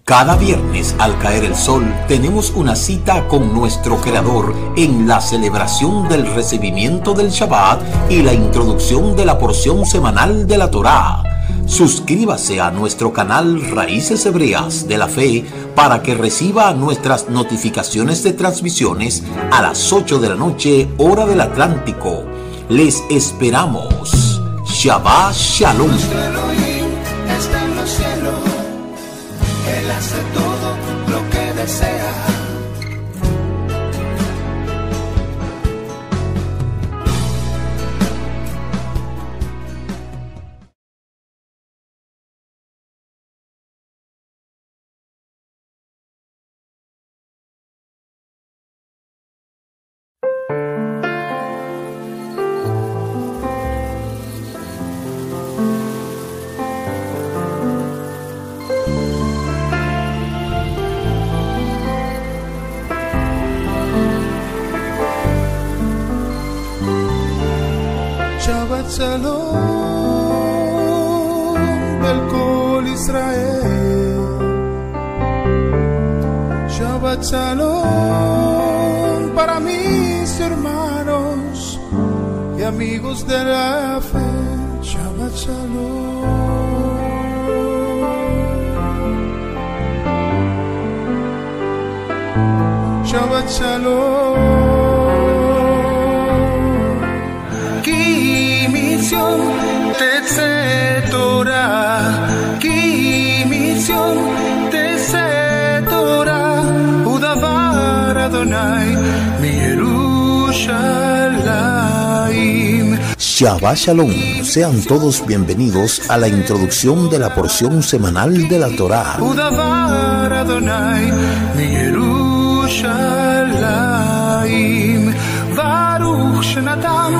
Cada viernes al caer el sol tenemos una cita con nuestro Creador en la celebración del recibimiento del Shabbat y la introducción de la porción semanal de la Torá. Suscríbase a nuestro canal Raíces Hebreas de la Fe para que reciba nuestras notificaciones de transmisiones a las 8 de la noche, hora del Atlántico. Les esperamos. Shabbat Shalom. Está en los cielos, Él hace todo lo que desea. Shabbat Shalom Belkol Israel. Shabbat Shalom para mis hermanos y amigos de la fe. Shabbat Shalom. Shabbat Shalom. תצא תורה, כי מציון תצא תורה, ודבר אדוני מירושלים. Shabbat Shalom, sean todos bienvenidos a la introducción de la porción semanal de la Torá. ודבר אדוני מירושלים. ברוך שנתן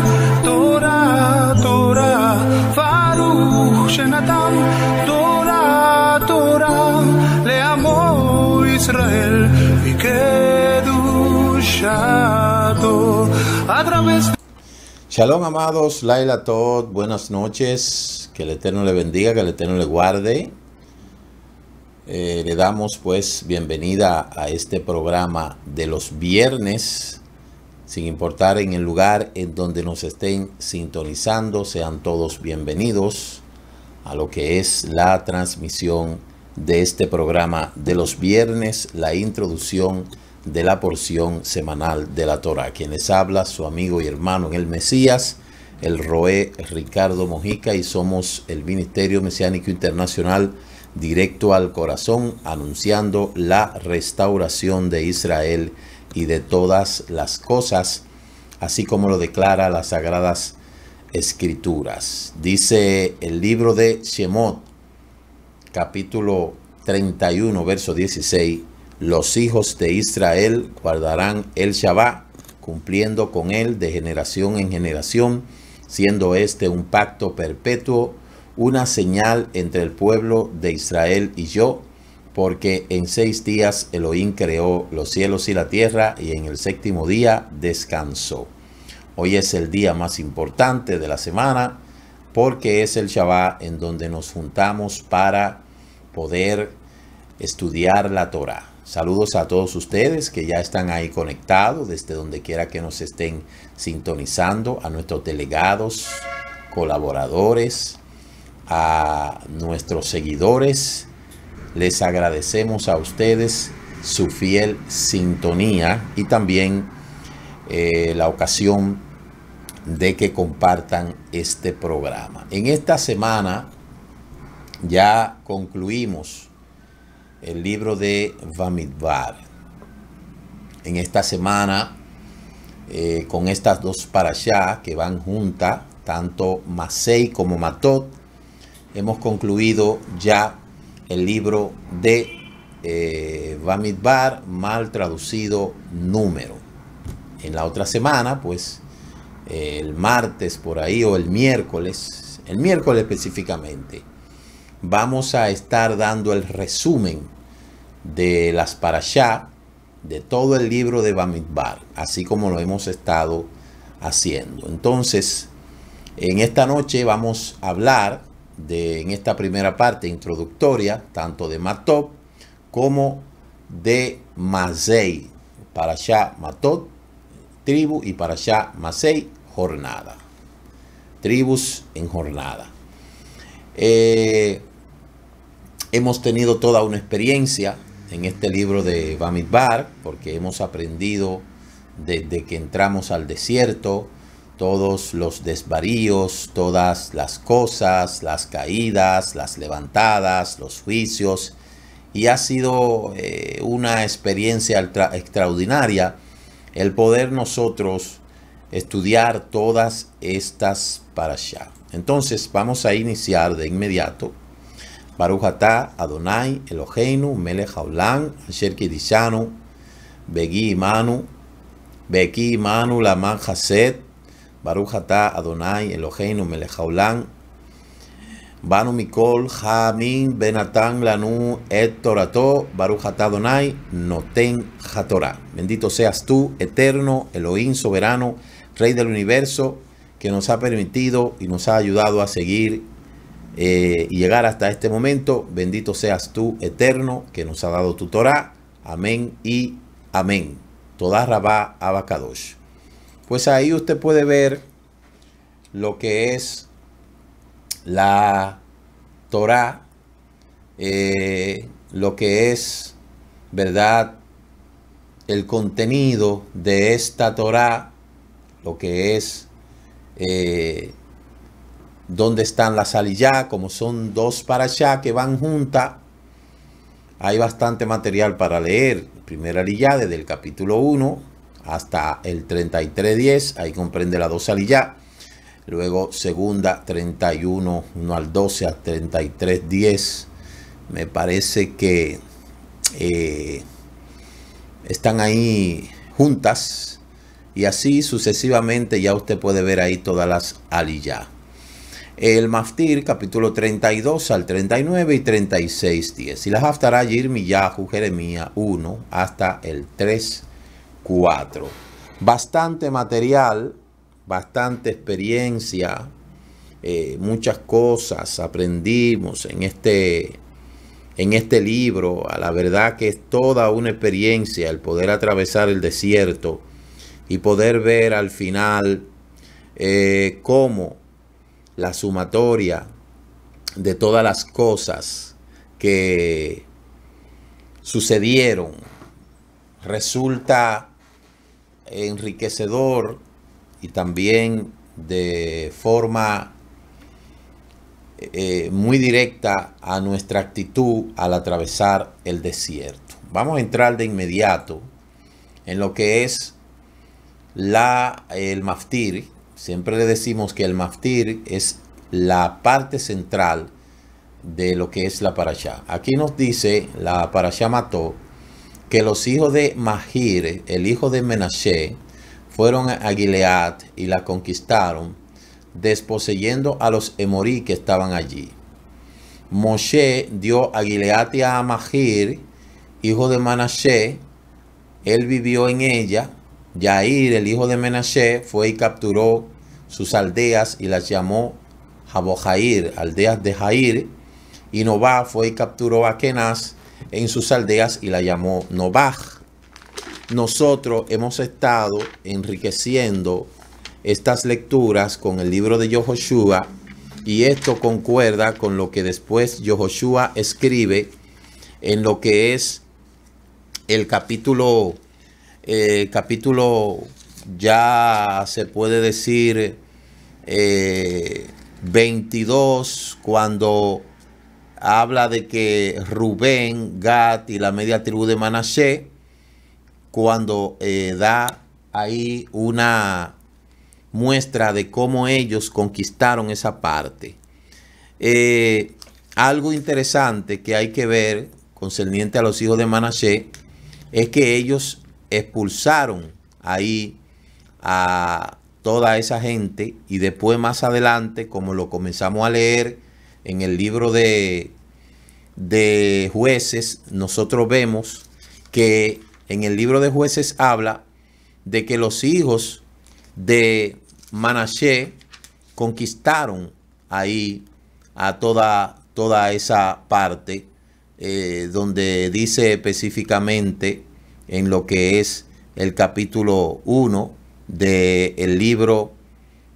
תורה תורה, ברוך שנתן תורה תורה לעמו ישראל וקדושתו. a través. Shalom, amados, Laila Tod, buenas noches, que el Eterno le bendiga, que el Eterno le guarde. Le damos pues bienvenida a este programa de los viernes, sin importar en el lugar en donde nos estén sintonizando, sean todos bienvenidos a lo que es la transmisión de este programa de los viernes, la introducción de la porción semanal de la Torá. Quien les habla, su amigo y hermano en el Mesías, el Roé Ricardo Mojica, y somos el Ministerio Mesiánico Internacional Directo al Corazón, anunciando la restauración de Israel y de todas las cosas, así como lo declara las Sagradas Escrituras. Dice el libro de Shemot, capítulo 31, verso 16, los hijos de Israel guardarán el Shabbat, cumpliendo con él de generación en generación, siendo este un pacto perpetuo, una señal entre el pueblo de Israel y yo, porque en 6 días Elohim creó los cielos y la tierra, y en el 7º día descansó. Hoy es el día más importante de la semana, porque es el Shabbat en donde nos juntamos para poder estudiar la Torá. Saludos a todos ustedes que ya están ahí conectados, desde donde quiera que nos estén sintonizando, a nuestros delegados, colaboradores, a nuestros seguidores. Les agradecemos a ustedes su fiel sintonía y también la ocasión de que compartan este programa. En esta semana ya concluimos el libro de Bamidbar. En esta semana, con estas dos parashá que van juntas, tanto Masei como Matot, hemos concluido ya el libro de Bamidbar, mal traducido número. En la otra semana, pues el martes por ahí, o el miércoles específicamente, vamos a estar dando el resumen de las parashá de todo el libro de Bamidbar, así como lo hemos estado haciendo. Entonces, en esta noche vamos a hablar en esta primera parte introductoria, tanto de Matot como de Masei, Parashá Matot, tribu, y Parashá Masei, jornada. Tribus en jornada. Hemos tenido toda una experiencia en este libro de Bamidbar, porque hemos aprendido desde que entramos al desierto todos los desvaríos, todas las cosas, las caídas, las levantadas, los juicios, y ha sido una experiencia extraordinaria el poder nosotros estudiar todas estas parashá. Entonces vamos a iniciar de inmediato. Baruch atah Adonai Eloheinu melech haolam asher kidishanu beki imanu laman chesed. Baruch atah Adonai Eloheinu melech haolam banu mikol hamim benatan lanu et torato. Baruch atah Adonai noten hatorah. Bendito seas tú, eterno, Elohim soberano, Rey del universo, que nos ha permitido y nos ha ayudado a seguir y llegar hasta este momento. Bendito seas tú, eterno, que nos ha dado tu Torah. Amén y amén. Toda Rabá Abacadosh. Pues ahí usted puede ver lo que es la Torah, lo que es, ¿verdad?, el contenido de esta Torah, lo que es dónde están las aliyá, como son dos parashá que van juntas. Hay bastante material para leer. Primera aliyá desde el capítulo 1 hasta el 33:10, ahí comprende las dos aliyá. Luego segunda 31, 1 al 12 a 33:10. Me parece que están ahí juntas. Y así sucesivamente ya usted puede ver ahí todas las aliyá. El Maftir, capítulo 32 al 39 y 36:10. Y la Haftará, Yirmiyahu, Jeremías 1 hasta el 3:4. Bastante material, bastante experiencia, muchas cosas aprendimos en este libro. A la verdad que es toda una experiencia el poder atravesar el desierto y poder ver al final cómo la sumatoria de todas las cosas que sucedieron resulta enriquecedor y también de forma muy directa a nuestra actitud al atravesar el desierto. Vamos a entrar de inmediato en lo que es el Maftir. Siempre le decimos que el Maftir es la parte central de lo que es la parashá. Aquí nos dice la parashá Mató que los hijos de Mahir, el hijo de Menashe, fueron a Gilead y la conquistaron, desposeyendo a los emorí que estaban allí. Moshe dio a Gilead y a Mahir, hijo de Manashe. Él vivió en ella. Yair, el hijo de Menashe, fue y capturó sus aldeas y las llamó Jabojair, aldeas de Jair. Y Nobaj fue y capturó a Kenaz en sus aldeas y la llamó Nobaj. Nosotros hemos estado enriqueciendo estas lecturas con el libro de Yehoshua, y esto concuerda con lo que después Yehoshua escribe en lo que es el capítulo ya se puede decir 22, cuando habla de que Rubén, Gad y la media tribu de Manashe, cuando da ahí una muestra de cómo ellos conquistaron esa parte. Algo interesante que hay que ver concerniente a los hijos de Manashe es que ellos expulsaron ahí a toda esa gente, y después más adelante, como lo comenzamos a leer en el libro de Jueces, nosotros vemos que en el libro de Jueces habla de que los hijos de Manashe conquistaron ahí a toda esa parte donde dice específicamente en lo que es el capítulo 1 del libro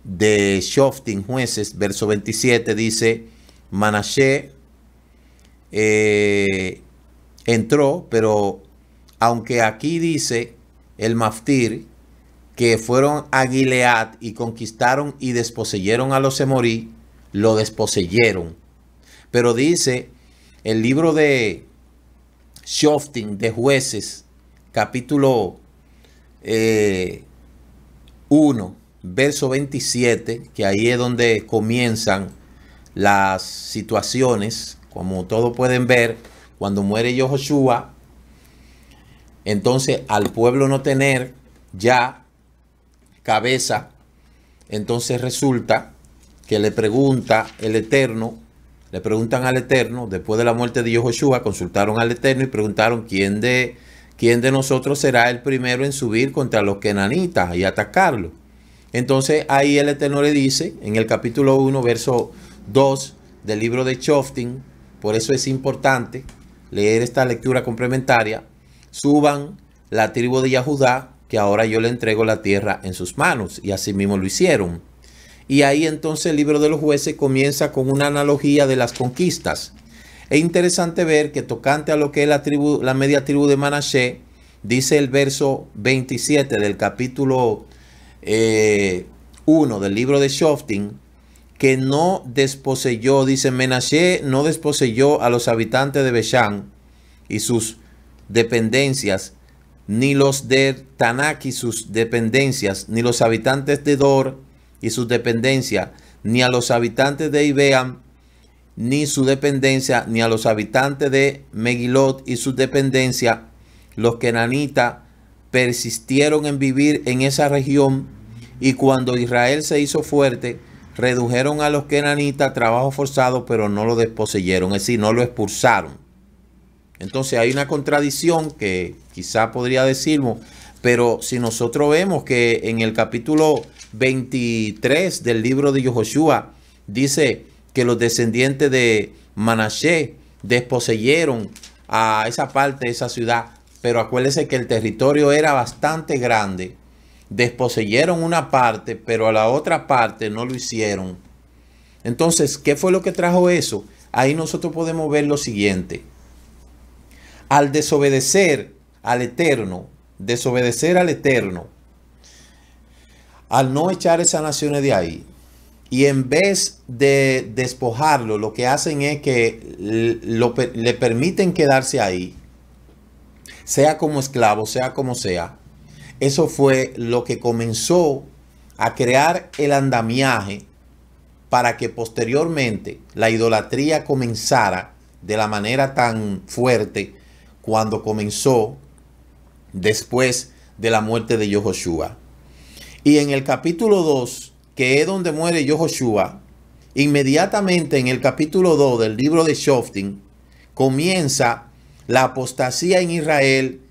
de Shoftim, Jueces, verso 27, dice: Manashe entró, pero aunque aquí dice el Maftir que fueron a Gilead y conquistaron y desposeyeron a los Emorí, lo desposeyeron. Pero dice el libro de Shoftim, de Jueces, capítulo 1, verso 27, que ahí es donde comienzan las situaciones. Como todos pueden ver, cuando muere Yehoshua, entonces al pueblo no tener ya cabeza, entonces resulta que le preguntan al Eterno, después de la muerte de Yehoshua, consultaron al Eterno y preguntaron quién de nosotros será el primero en subir contra los kenanitas y atacarlo. Entonces ahí el Eterno le dice, en el capítulo 1, verso 2 del libro de Shoftim, por eso es importante leer esta lectura complementaria: suban la tribu de Yahudá, que ahora yo le entrego la tierra en sus manos. Y así mismo lo hicieron. Y ahí entonces el libro de los Jueces comienza con una analogía de las conquistas. Es interesante ver que tocante a lo que es la media tribu de Manashe, dice el verso 27 del capítulo 1 del libro de Shoftim, que no desposeyó, dice: Menashe no desposeyó a los habitantes de Beshán y sus dependencias, ni los de Tanak y sus dependencias, ni los habitantes de Dor y sus dependencias, ni a los habitantes de Ibeam ni su dependencia, ni a los habitantes de Megilot y su dependencia. Los kenanitas persistieron en vivir en esa región, y cuando Israel se hizo fuerte, redujeron a los kenanitas a trabajo forzado, pero no lo desposeyeron, es decir, no lo expulsaron. Entonces hay una contradicción que quizá podría decirnos, pero si nosotros vemos que en el capítulo 23 del libro de Yehoshua dice que los descendientes de Manashe desposeyeron a esa parte de esa ciudad, pero acuérdense que el territorio era bastante grande. Desposeyeron una parte, pero a la otra parte no lo hicieron. Entonces, ¿qué fue lo que trajo eso? Ahí nosotros podemos ver lo siguiente: al desobedecer al Eterno, al no echar esas naciones de ahí, y en vez de despojarlo, lo que hacen es que le permiten quedarse ahí, sea como esclavo, sea como sea. Eso fue lo que comenzó a crear el andamiaje para que posteriormente la idolatría comenzara de la manera tan fuerte cuando comenzó después de la muerte de Yehoshua. Y en el capítulo 2, que es donde muere Yehoshua, inmediatamente en el capítulo 2 del libro de Shoftim comienza la apostasía en Israel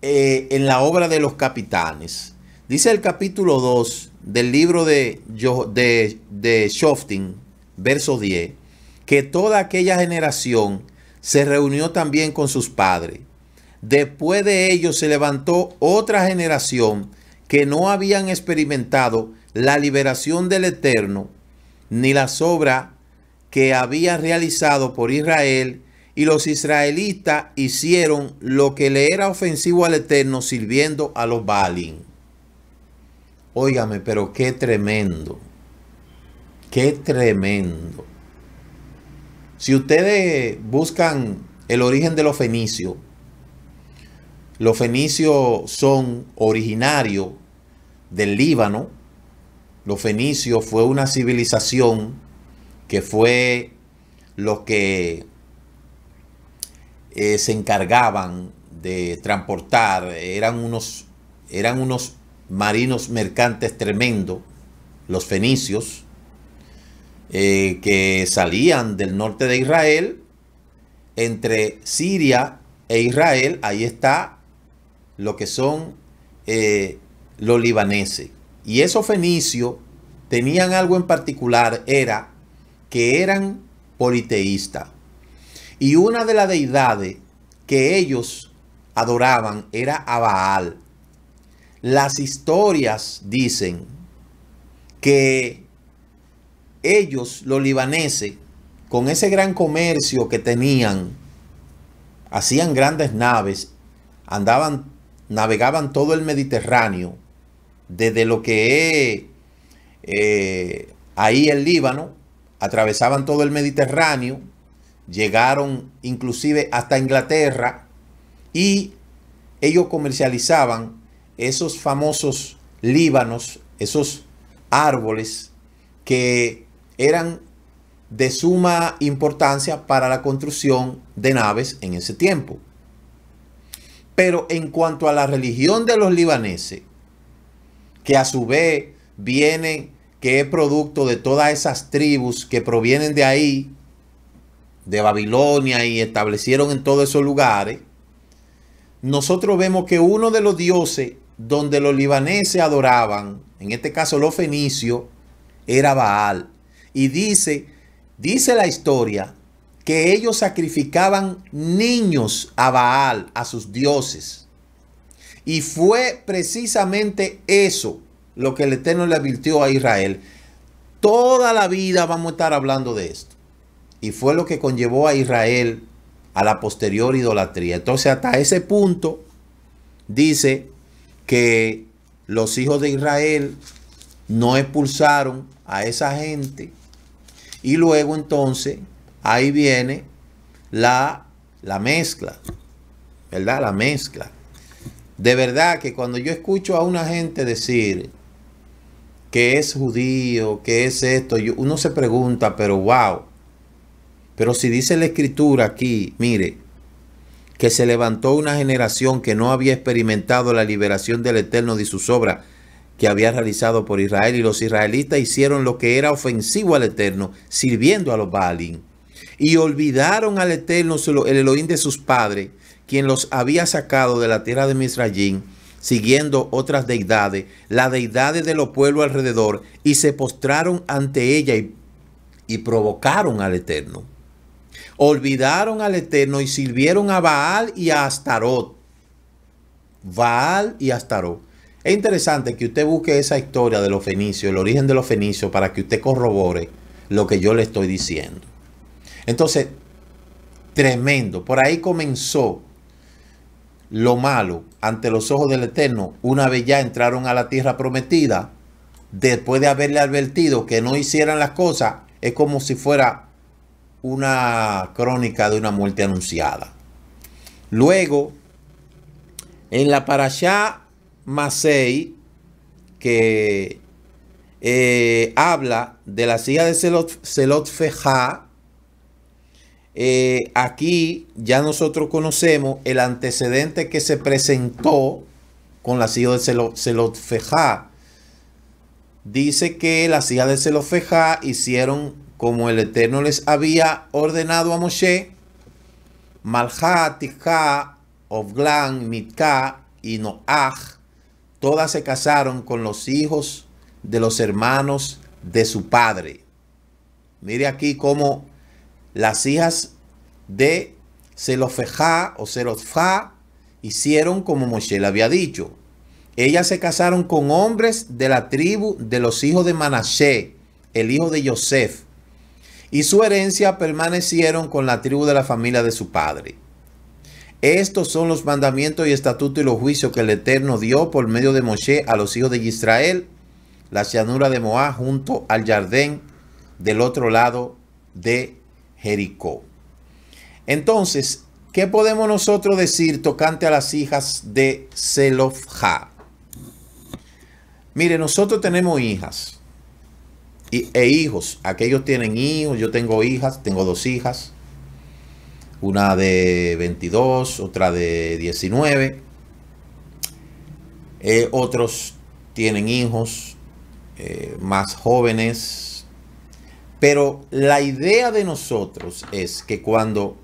en la obra de los capitanes. Dice el capítulo 2 del libro de Shoftim, verso 10, que toda aquella generación se reunió también con sus padres. Después de ellos se levantó otra generación que no habían experimentado la liberación del Eterno, ni las obras que había realizado por Israel, y los israelitas hicieron lo que le era ofensivo al Eterno, sirviendo a los Baalín. Óigame, pero qué tremendo. Qué tremendo. Si ustedes buscan el origen de los fenicios son originarios del Líbano. Los fenicios fue una civilización que fue los que se encargaban de transportar, eran unos marinos mercantes tremendos, los fenicios, que salían del norte de Israel, entre Siria e Israel. Ahí está lo que son los libaneses. Y esos fenicios tenían algo en particular, era que eran politeístas. Y una de las deidades que ellos adoraban era a Baal. Las historias dicen que ellos, los libaneses, con ese gran comercio que tenían, hacían grandes naves, navegaban todo el Mediterráneo, desde lo que es ahí el Líbano, atravesaban todo el Mediterráneo, llegaron inclusive hasta Inglaterra y ellos comercializaban esos famosos líbanos, esos árboles que eran de suma importancia para la construcción de naves en ese tiempo. Pero en cuanto a la religión de los libaneses, que a su vez viene, que es producto de todas esas tribus que provienen de ahí, de Babilonia, y establecieron en todos esos lugares, nosotros vemos que uno de los dioses donde los libaneses adoraban, en este caso los fenicios, era Baal. Y dice la historia que ellos sacrificaban niños a Baal, a sus dioses. Y fue precisamente eso lo que el Eterno le advirtió a Israel. Toda la vida vamos a estar hablando de esto. Y fue lo que conllevó a Israel a la posterior idolatría. Entonces, hasta ese punto, dice que los hijos de Israel no expulsaron a esa gente. Y luego entonces, ahí viene la mezcla, ¿verdad? La mezcla. De verdad que cuando yo escucho a una gente decir que es judío, que es esto, uno se pregunta, pero wow. Pero si dice la escritura aquí, mire, que se levantó una generación que no había experimentado la liberación del Eterno de sus obras que había realizado por Israel, y los israelitas hicieron lo que era ofensivo al Eterno, sirviendo a los Baalín. Y olvidaron al Eterno, el Elohim de sus padres, quien los había sacado de la tierra de Misrayim, siguiendo otras deidades, las deidades de los pueblos alrededor, y se postraron ante ella y provocaron al Eterno. Olvidaron al Eterno y sirvieron a Baal y a Astarot. Baal y Astarot. Es interesante que usted busque esa historia de los fenicios, el origen de los fenicios, para que usted corrobore lo que yo le estoy diciendo. Entonces, tremendo. Por ahí comenzó lo malo ante los ojos del Eterno. Una vez ya entraron a la tierra prometida, después de haberle advertido que no hicieran las cosas, es como si fuera una crónica de una muerte anunciada. Luego, en la Parashá Masei, que habla de las hijas de Zelofejá, aquí ya nosotros conocemos el antecedente que se presentó con las hijas de Zelofejá. Dice que las hijas de Zelofejá hicieron como el Eterno les había ordenado a Moshe. Malja, Tijá, Ofglan, Mitká y Noaj, todas se casaron con los hijos de los hermanos de su padre. Mire aquí cómo las hijas de Zelofejá o Zelofá hicieron como Moshe le había dicho. Ellas se casaron con hombres de la tribu de los hijos de Manasés, el hijo de Yosef, y su herencia permanecieron con la tribu de la familia de su padre. Estos son los mandamientos y estatutos y los juicios que el Eterno dio por medio de Moshe a los hijos de Israel, la llanura de Moab junto al Jardín del otro lado de Jericó. Entonces, ¿qué podemos nosotros decir tocante a las hijas de Zelofejá? Mire, nosotros tenemos hijas e hijos. Aquellos tienen hijos, yo tengo hijas, tengo dos hijas. Una de 22, otra de 19. Otros tienen hijos más jóvenes. Pero la idea de nosotros es que cuando,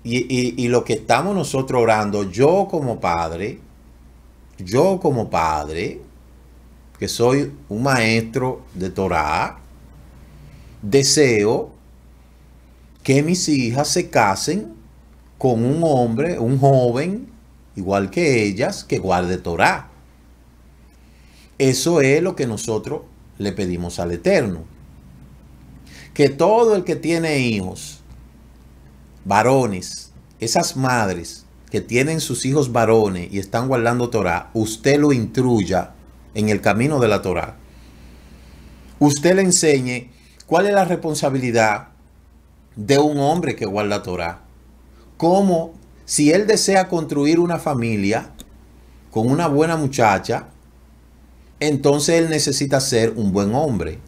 y lo que estamos nosotros orando, yo como padre, que soy un maestro de Torah, deseo que mis hijas se casen con un hombre, un joven, igual que ellas, que guarde Torá. Eso es lo que nosotros le pedimos al Eterno. Que todo el que tiene hijos, varones, esas madres que tienen sus hijos varones y están guardando Torá, usted lo instruya en el camino de la Torá. Usted le enseñe cuál es la responsabilidad de un hombre que guarda Torá. Cómo, si él desea construir una familia con una buena muchacha, entonces él necesita ser un buen hombre.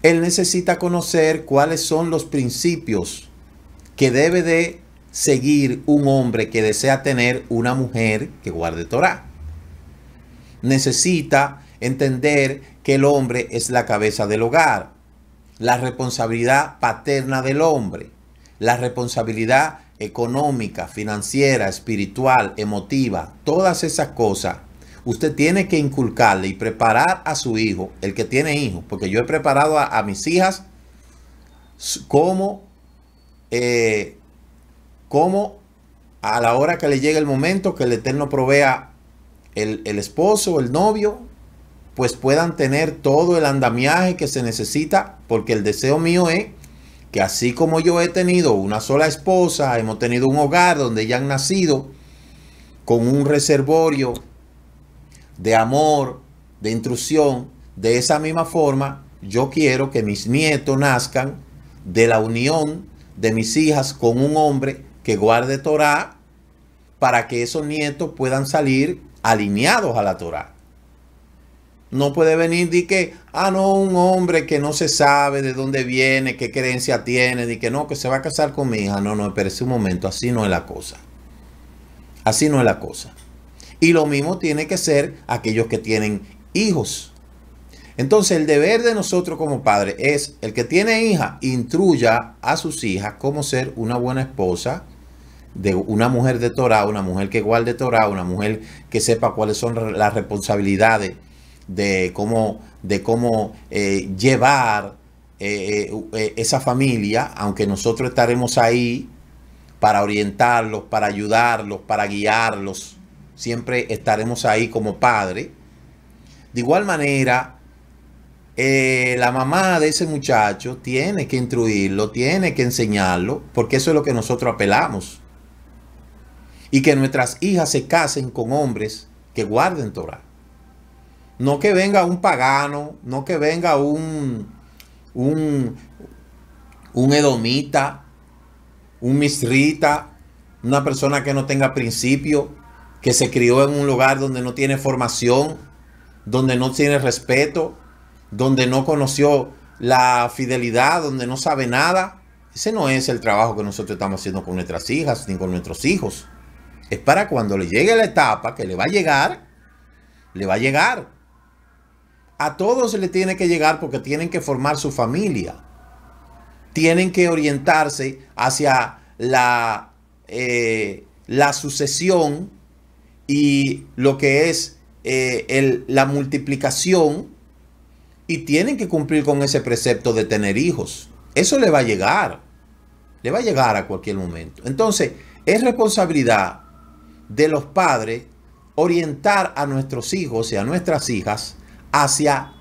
Él necesita conocer cuáles son los principios que debe de seguir un hombre que desea tener una mujer que guarde Torá. Necesita entender que el hombre es la cabeza del hogar, la responsabilidad paterna del hombre, la responsabilidad económica, financiera, espiritual, emotiva, todas esas cosas. Usted tiene que inculcarle y preparar a su hijo, el que tiene hijos, porque yo he preparado a mis hijas como a la hora que le llegue el momento que el Eterno provea el esposo, el novio, pues puedan tener todo el andamiaje que se necesita, porque el deseo mío es que así como yo he tenido una sola esposa, hemos tenido un hogar donde ya han nacido con un reservorio de amor, de instrucción, de esa misma forma, yo quiero que mis nietos nazcan de la unión de mis hijas con un hombre que guarde Torá, para que esos nietos puedan salir alineados a la Torá. No puede venir de que, no, un hombre que no se sabe de dónde viene, qué creencia tiene, de que no, que se va a casar con mi hija. No, espérese un momento, así no es la cosa. Así no es la cosa. Y lo mismo tiene que ser aquellos que tienen hijos. Entonces el deber de nosotros como padres es, el que tiene hija, instruya a sus hijas cómo ser una buena esposa, de una mujer de Torá, una mujer que guarde Torá, una mujer que sepa cuáles son las responsabilidades de cómo llevar esa familia, aunque nosotros estaremos ahí para orientarlos, para ayudarlos, para guiarlos. Siempre estaremos ahí como padre. De igual manera, la mamá de ese muchacho tiene que instruirlo, tiene que enseñarlo, porque eso es lo que nosotros apelamos. Y que nuestras hijas se casen con hombres que guarden Torá. No que venga un pagano, no que venga un edomita, un misrita, una persona que no tenga principio, que se crió en un lugar donde no tiene formación, donde no tiene respeto, donde no conoció la fidelidad, donde no sabe nada. Ese no es el trabajo que nosotros estamos haciendo con nuestras hijas ni con nuestros hijos. Es para cuando le llegue la etapa que le va a llegar, le va a llegar. A todos le tiene que llegar porque tienen que formar su familia. Tienen que orientarse hacia la sucesión y lo que es la multiplicación, y tienen que cumplir con ese precepto de tener hijos. Eso le va a llegar a cualquier momento. Entonces, es responsabilidad de los padres orientar a nuestros hijos y a nuestras hijas hacia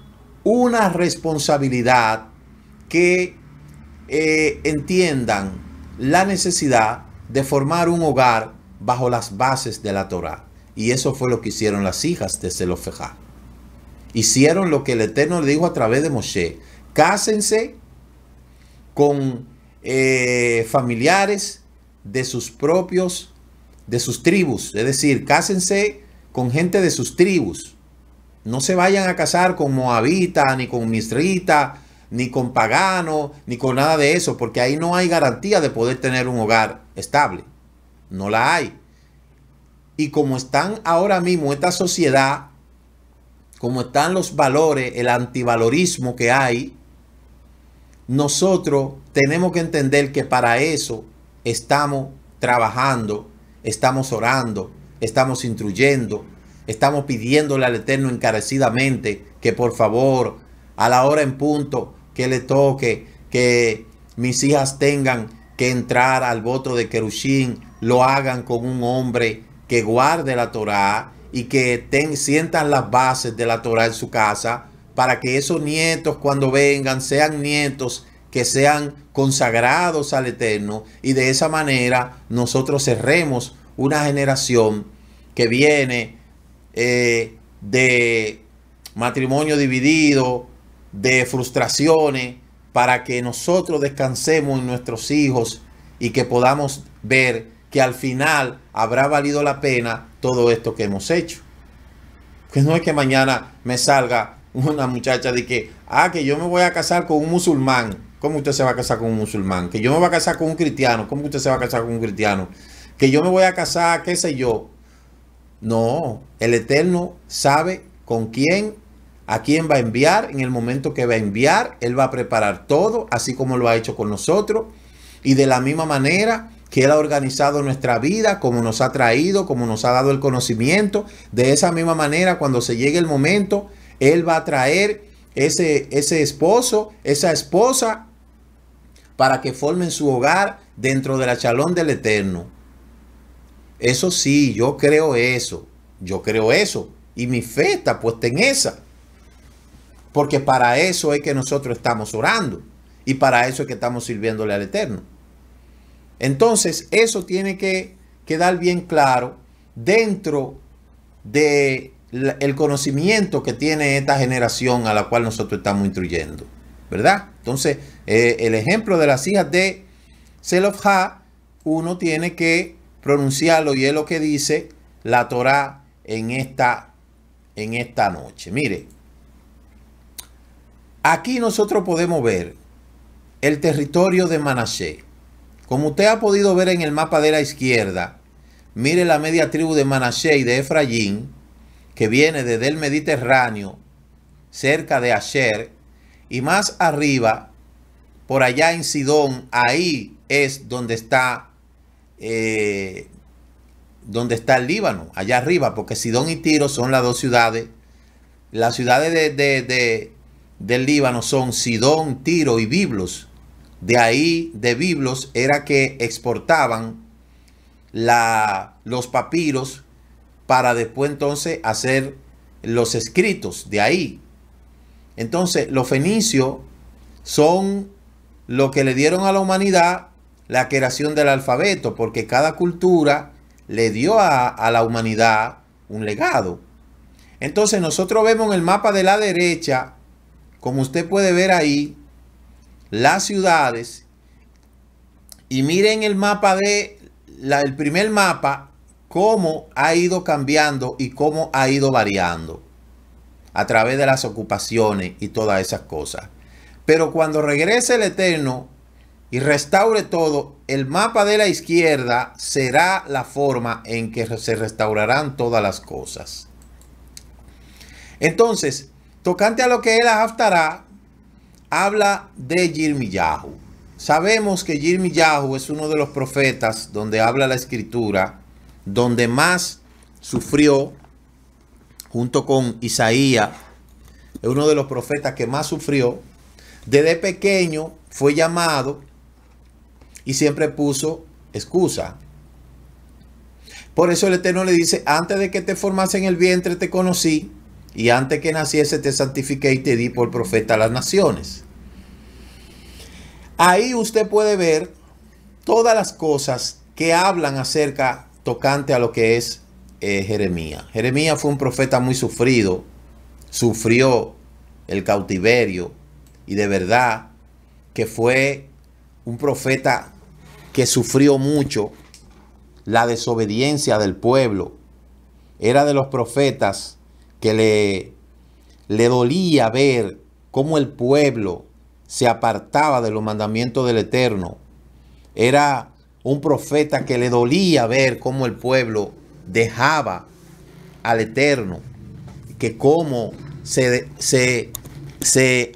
una responsabilidad que entiendan la necesidad de formar un hogar bajo las bases de la Torá. Y eso fue lo que hicieron las hijas de Zelofejá. Hicieron lo que el Eterno le dijo a través de Moshe: cásense con familiares de sus tribus, es decir, cásense con gente de sus tribus. No se vayan a casar con moabita, ni con misrita, ni con pagano, ni con nada de eso, porque ahí no hay garantía de poder tener un hogar estable. No la hay. Y como están ahora mismo esta sociedad, como están los valores, el antivalorismo que hay, nosotros tenemos que entender que para eso estamos trabajando, estamos orando, estamos instruyendo, estamos pidiéndole al Eterno encarecidamente que por favor, a la hora en punto que le toque, que mis hijas tengan que entrar al voto de Kerushim, lo hagan con un hombre que guarde la Torá y que sientan las bases de la Torá en su casa, para que esos nietos cuando vengan sean nietos que sean consagrados al Eterno, y de esa manera nosotros cerremos una generación que viene de matrimonio dividido, de frustraciones, para que nosotros descansemos en nuestros hijos y que podamos ver que al final habrá valido la pena todo esto que hemos hecho. Que no es que mañana me salga una muchacha de que yo me voy a casar con un musulmán. ¿Cómo usted se va a casar con un musulmán? Que yo me voy a casar con un cristiano. ¿Cómo usted se va a casar con un cristiano? Que yo me voy a casar, qué sé yo. No, el Eterno sabe con quién, a quién va a enviar en el momento que va a enviar. Él va a preparar todo, así como lo ha hecho con nosotros. Y de la misma manera que Él ha organizado nuestra vida, como nos ha traído, como nos ha dado el conocimiento, de esa misma manera, cuando se llegue el momento, Él va a traer ese esposo, esa esposa, para que formen su hogar dentro de la Shalom del Eterno. Eso sí, yo creo eso. Y mi fe está puesta en esa. Porque para eso es que nosotros estamos orando. Y para eso es que estamos sirviéndole al Eterno. Entonces, eso tiene que quedar bien claro dentro de el conocimiento que tiene esta generación a la cual nosotros estamos instruyendo, ¿verdad? Entonces, el ejemplo de las hijas de Zelofhad, uno tiene que pronunciarlo, y es lo que dice la Torá en esta noche. Mire, aquí nosotros podemos ver el territorio de Manasés. Como usted ha podido ver en el mapa de la izquierda, mire la media tribu de Manasés y de Efraín, que viene desde el Mediterráneo, cerca de Asher, y más arriba, por allá en Sidón, ahí es donde está el Líbano, allá arriba, porque Sidón y Tiro son las dos ciudades. Las ciudades del Líbano son Sidón, Tiro y Biblos. De ahí, de Biblos, era que exportaban los papiros para después entonces hacer los escritos de ahí. Entonces, los fenicios son lo que le dieron a la humanidad la creación del alfabeto, porque cada cultura le dio a la humanidad un legado. Entonces, nosotros vemos en el mapa de la derecha, como usted puede ver ahí, las ciudades, y miren el mapa el primer mapa, cómo ha ido cambiando y cómo ha ido variando a través de las ocupaciones y todas esas cosas. Pero cuando regrese el Eterno y restaure todo, el mapa de la izquierda será la forma en que se restaurarán todas las cosas. Entonces, tocante a lo que es la Haftará, habla de Yirmiyahu. Sabemos que Yirmiyahu es uno de los profetas donde habla la escritura, donde más sufrió, junto con Isaías. Es uno de los profetas que más sufrió. Desde pequeño fue llamado y siempre puso excusa. Por eso el Eterno le dice: antes de que te formase en el vientre te conocí, y antes que naciese te santifiqué y te di por profeta a las naciones. Ahí usted puede ver todas las cosas que hablan acerca tocante a lo que es Jeremías. Jeremías fue un profeta muy sufrido, sufrió el cautiverio, y de verdad que fue un profeta que sufrió mucho la desobediencia del pueblo. Era de los profetas que le dolía ver cómo el pueblo se apartaba de los mandamientos del Eterno. Era un profeta que le dolía ver cómo el pueblo dejaba al Eterno, que cómo se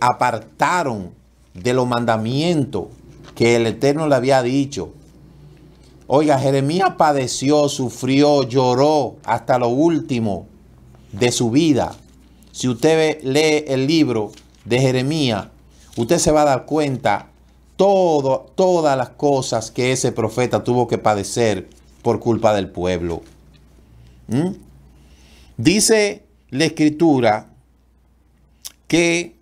apartaron de los mandamientos que el Eterno le había dicho. Oiga, Jeremías padeció, sufrió, lloró hasta lo último de su vida. Si usted lee el libro de Jeremías, usted se va a dar cuenta todas las cosas que ese profeta tuvo que padecer por culpa del pueblo. Dice la Escritura que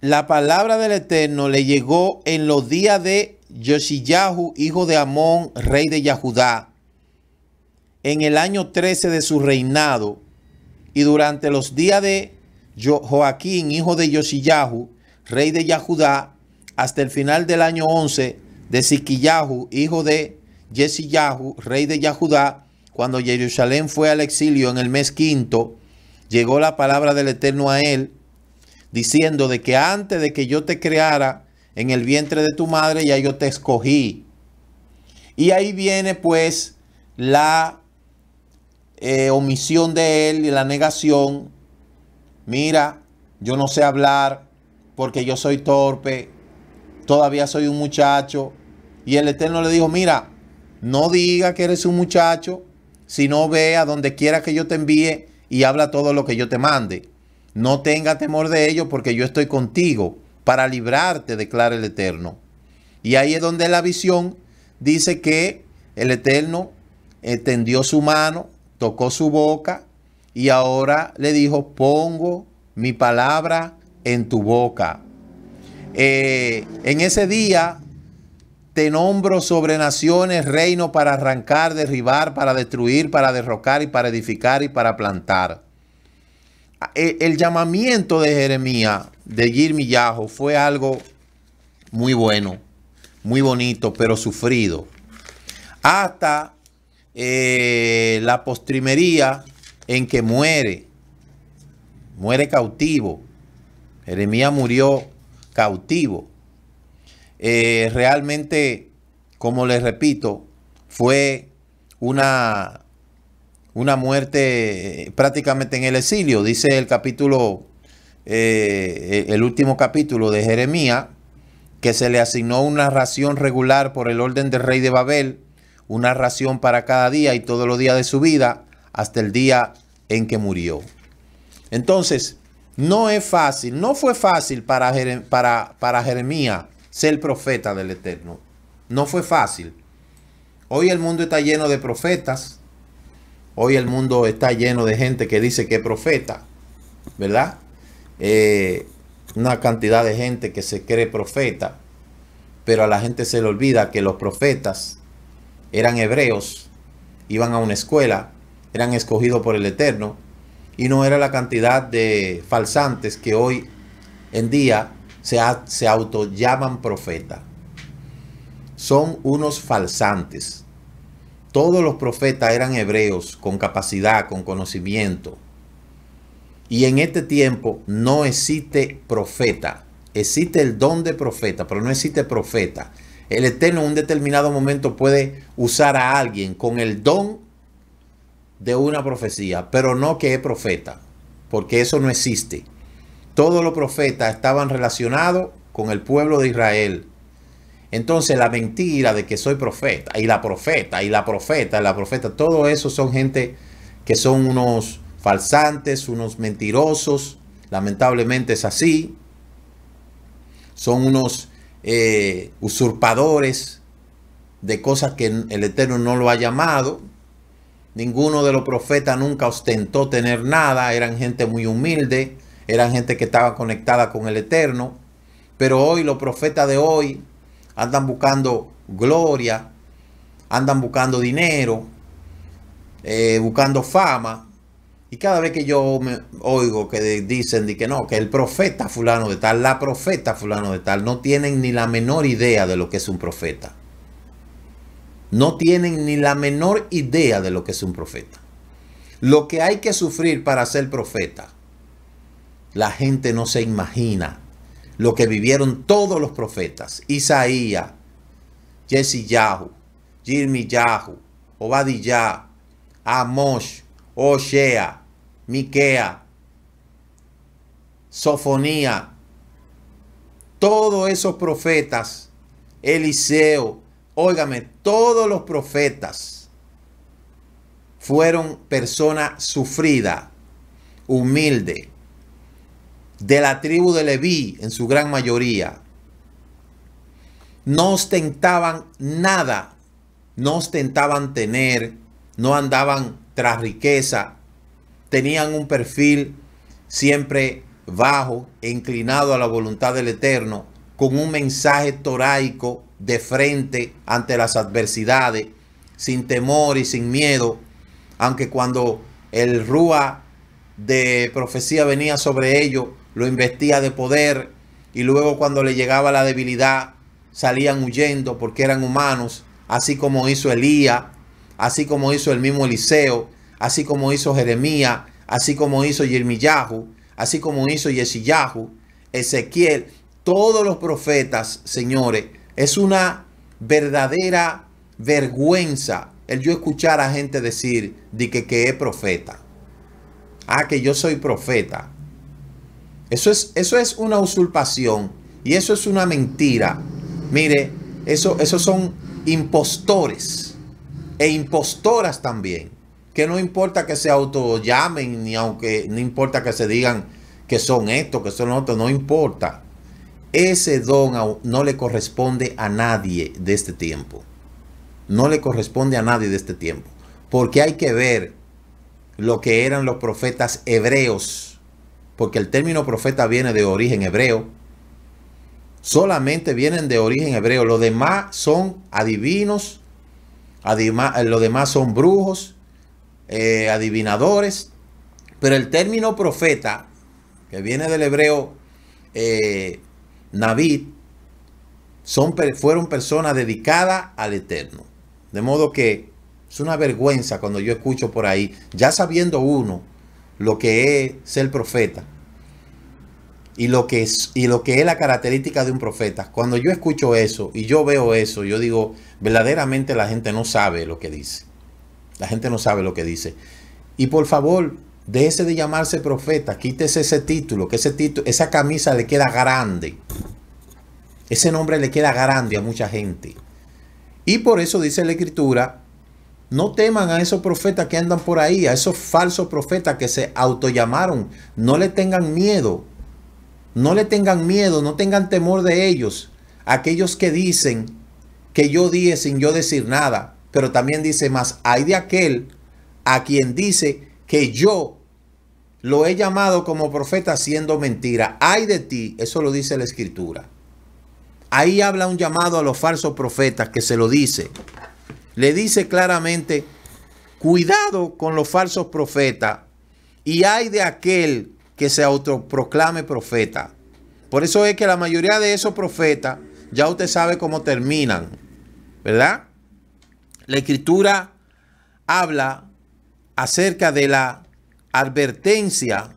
la palabra del Eterno le llegó en los días de Josiyahu, hijo de Amón, rey de Yahudá, en el año 13 de su reinado, y durante los días de Joaquín, hijo de Josiyahu, rey de Yahudá, hasta el final del año 11 de Siquillahu, hijo de Jesiyahu, rey de Yahudá, cuando Jerusalén fue al exilio en el mes quinto, llegó la palabra del Eterno a él, diciendo de que antes de que yo te creara en el vientre de tu madre, ya yo te escogí. Y ahí viene pues la omisión de él y la negación. Mira, yo no sé hablar porque yo soy torpe, todavía soy un muchacho. Y el Eterno le dijo, mira, no diga que eres un muchacho, sino ve a donde quiera que yo te envíe y habla todo lo que yo te mande. No tenga temor de ello, porque yo estoy contigo para librarte, declara el Eterno. Y ahí es donde la visión dice que el Eterno tendió su mano, tocó su boca y ahora le dijo, pongo mi palabra en tu boca. En ese día te nombro sobre naciones, reino para arrancar, derribar, para destruir, para derrocar y para edificar y para plantar. El llamamiento de Jeremías, de Yirmiyahu, fue algo muy bueno, muy bonito, pero sufrido. Hasta la postrimería en que muere cautivo. Jeremías murió cautivo. Realmente, como les repito, fue una muerte prácticamente en el exilio. Dice el capítulo, el último capítulo de Jeremías, que se le asignó una ración regular por el orden del rey de Babel, una ración para cada día y todos los días de su vida, hasta el día en que murió. Entonces, no es fácil, no fue fácil para Jeremías ser profeta del Eterno. No fue fácil. Hoy el mundo está lleno de profetas. Hoy el mundo está lleno de gente que dice que es profeta, ¿verdad? Una cantidad de gente que se cree profeta, pero a la gente se le olvida que los profetas eran hebreos, iban a una escuela, eran escogidos por el Eterno, y no era la cantidad de falsantes que hoy en día se autollaman profeta. Son unos falsantes. Todos los profetas eran hebreos con capacidad, con conocimiento. Y en este tiempo no existe profeta. Existe el don de profeta, pero no existe profeta. El Eterno en un determinado momento puede usar a alguien con el don de una profecía, pero no que es profeta, porque eso no existe. Todos los profetas estaban relacionados con el pueblo de Israel. Entonces la mentira de que soy profeta, y la profeta, y la profeta, y la profeta, todo eso son gente que son unos falsantes, unos mentirosos. Lamentablemente es así. Son unos usurpadores de cosas que el Eterno no lo ha llamado. Ninguno de los profetas nunca ostentó tener nada. Eran gente muy humilde. Eran gente que estaba conectada con el Eterno. Pero hoy los profetas de hoy andan buscando gloria, andan buscando dinero, buscando fama. Y cada vez que yo me oigo que dicen de que no, que el profeta fulano de tal, la profeta fulano de tal, no tienen ni la menor idea de lo que es un profeta. No tienen ni la menor idea de lo que es un profeta. Lo que hay que sufrir para ser profeta, la gente no se imagina lo que vivieron todos los profetas. Isaías, Jesiyahu, Yirmiyahu, Obadiyah, Amosh, Osea, Miquea, Sofonía, todos esos profetas, Eliseo, óigame, todos los profetas fueron personas sufridas, humildes, de la tribu de Leví en su gran mayoría. no ostentaban nada, no ostentaban tener, no andaban tras riqueza, tenían un perfil siempre bajo e inclinado a la voluntad del Eterno, con un mensaje toraico de frente ante las adversidades, sin temor y sin miedo, aunque cuando el rúa de profecía venía sobre ellos, lo investía de poder, y luego cuando le llegaba la debilidad, salían huyendo porque eran humanos, así como hizo Elías, así como hizo el mismo Eliseo, así como hizo Jeremías, así como hizo Yirmiyahu, así como hizo Yeshayahu, Ezequiel. Todos los profetas, señores, es una verdadera vergüenza el yo escuchar a gente decir de que es profeta. Ah, que yo soy profeta. Eso es una usurpación y eso es una mentira. Mire, esos son impostores e impostoras también, que no importa que se autollamen, ni aunque no importa que se digan que son esto, que son otros, no importa. Ese don no le corresponde a nadie de este tiempo. No le corresponde a nadie de este tiempo. Porque hay que ver lo que eran los profetas hebreos. Porque el término profeta viene de origen hebreo. Solamente vienen de origen hebreo. Los demás son adivinos. Los demás son brujos, adivinadores. Pero el término profeta, que viene del hebreo Navid, fueron personas dedicadas al Eterno. De modo que es una vergüenza cuando yo escucho por ahí, ya sabiendo uno lo que es ser profeta y lo que es la característica de un profeta. Cuando yo escucho eso y yo veo eso, yo digo, verdaderamente la gente no sabe lo que dice. La gente no sabe lo que dice. Y por favor, déjese de llamarse profeta, quítese ese título, que esa camisa le queda grande. Ese nombre le queda grande a mucha gente. Y por eso dice la Escritura, no teman a esos profetas que andan por ahí, a esos falsos profetas que se autollamaron. No le tengan miedo. No le tengan miedo, no tengan temor de ellos. Aquellos que dicen que yo dije sin yo decir nada. Pero también dice más, hay de aquel a quien dice que yo lo he llamado como profeta siendo mentira. Ay de ti, eso lo dice la Escritura. Ahí habla un llamado a los falsos profetas que se lo dice. Le dice claramente, cuidado con los falsos profetas y ay de aquel que se autoproclame profeta. Por eso es que la mayoría de esos profetas, ya usted sabe cómo terminan, ¿verdad? La Escritura habla acerca de la advertencia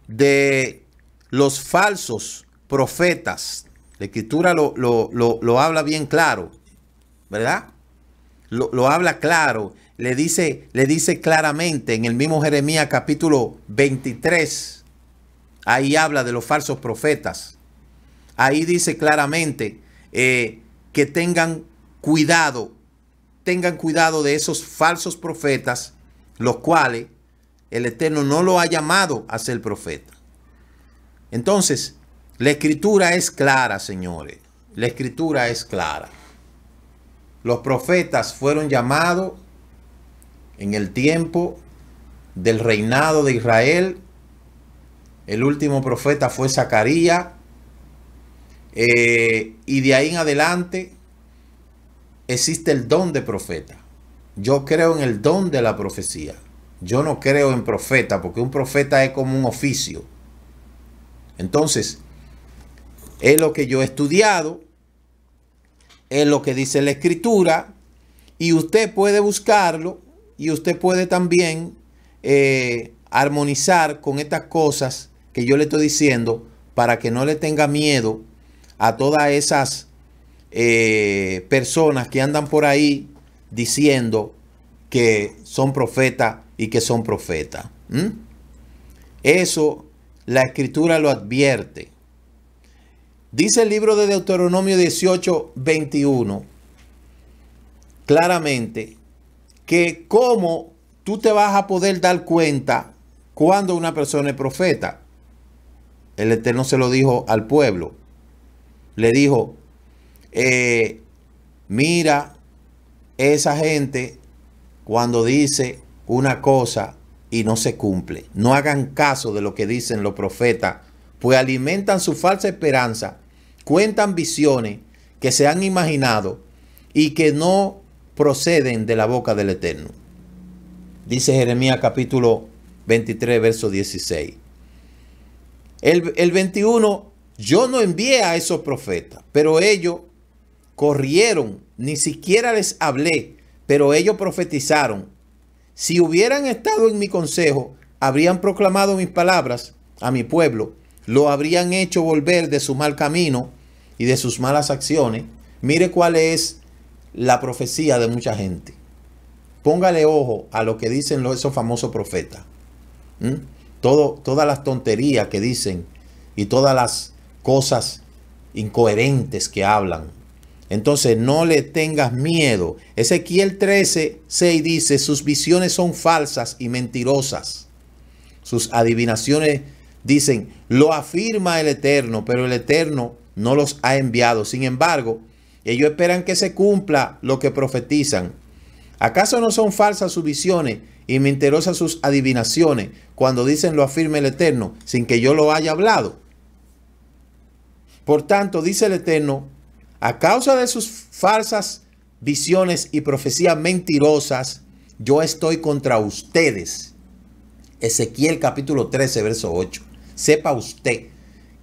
de los falsos profetas. La Escritura lo habla bien claro, ¿verdad? Lo habla claro. Le dice claramente en el mismo Jeremías capítulo 23. Ahí habla de los falsos profetas. Ahí dice claramente que tengan cuidado de esos falsos profetas, los cuales el Eterno no lo ha llamado a ser profeta. Entonces, la Escritura es clara, señores. La Escritura es clara. Los profetas fueron llamados en el tiempo del reinado de Israel. El último profeta fue Zacarías. Y de ahí en adelante existe el don de profeta. Yo creo en el don de la profecía. Yo no creo en profeta, porque un profeta es como un oficio. Entonces, es lo que yo he estudiado, es lo que dice la Escritura, y usted puede buscarlo, y usted puede también armonizar con estas cosas que yo le estoy diciendo, para que no le tenga miedo a todas esas personas que andan por ahí diciendo que son profetas y que son profetas. Eso la Escritura lo advierte. Dice el libro de Deuteronomio 18:21 claramente que cómo tú te vas a poder dar cuenta cuando una persona es profeta. El Eterno se lo dijo al pueblo. Le dijo, mira, esa gente cuando dice una cosa y no se cumple, no hagan caso de lo que dicen los profetas, pues alimentan su falsa esperanza, cuentan visiones que se han imaginado y que no proceden de la boca del Eterno. Dice Jeremías capítulo 23, verso 16. El 21, yo no envié a esos profetas, pero ellos corrieron, ni siquiera les hablé, pero ellos profetizaron. Si hubieran estado en mi consejo, habrían proclamado mis palabras a mi pueblo, lo habrían hecho volver de su mal camino y de sus malas acciones. Mire cuál es la profecía de mucha gente. Póngale ojo a lo que dicen esos famosos profetas. Todas las tonterías que dicen y todas las cosas incoherentes que hablan. Entonces no le tengas miedo. Ezequiel 13:6 dice, sus visiones son falsas y mentirosas. Sus adivinaciones dicen, lo afirma el Eterno, pero el Eterno no los ha enviado. Sin embargo, ellos esperan que se cumpla lo que profetizan. ¿Acaso no son falsas sus visiones y mentirosas sus adivinaciones cuando dicen lo afirma el Eterno sin que yo lo haya hablado? Por tanto, dice el Eterno, a causa de sus falsas visiones y profecías mentirosas, yo estoy contra ustedes. Ezequiel capítulo 13, verso 8. Sepa usted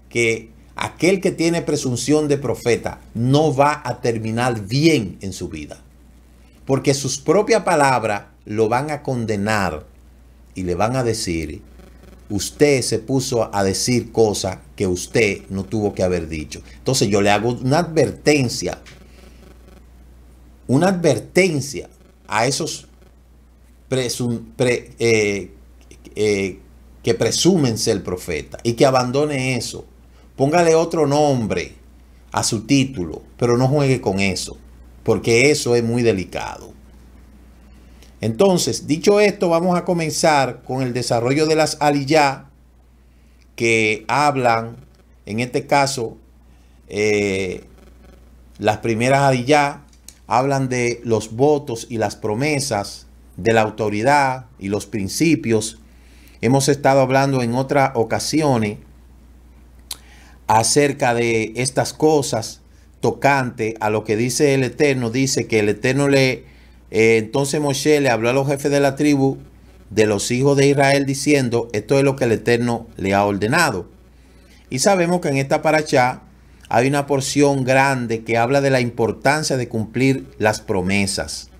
que aquel que tiene presunción de profeta no va a terminar bien en su vida. Porque sus propias palabras lo van a condenar y le van a decir, usted se puso a decir cosas que usted no tuvo que haber dicho. Entonces yo le hago una advertencia a esos que presumen ser profeta y que abandone eso. Póngale otro nombre a su título, pero no juegue con eso, porque eso es muy delicado. Entonces, dicho esto, vamos a comenzar con el desarrollo de las aliyá, que hablan, en este caso, las primeras aliyá hablan de los votos y las promesas, de la autoridad y los principios. Hemos estado hablando en otras ocasiones acerca de estas cosas tocante a lo que dice el Eterno. Dice que el Eterno entonces Moshe le habló a los jefes de la tribu de los hijos de Israel diciendo, esto es lo que el Eterno le ha ordenado. Y sabemos que en esta parashá hay una porción grande que habla de la importancia de cumplir las promesas.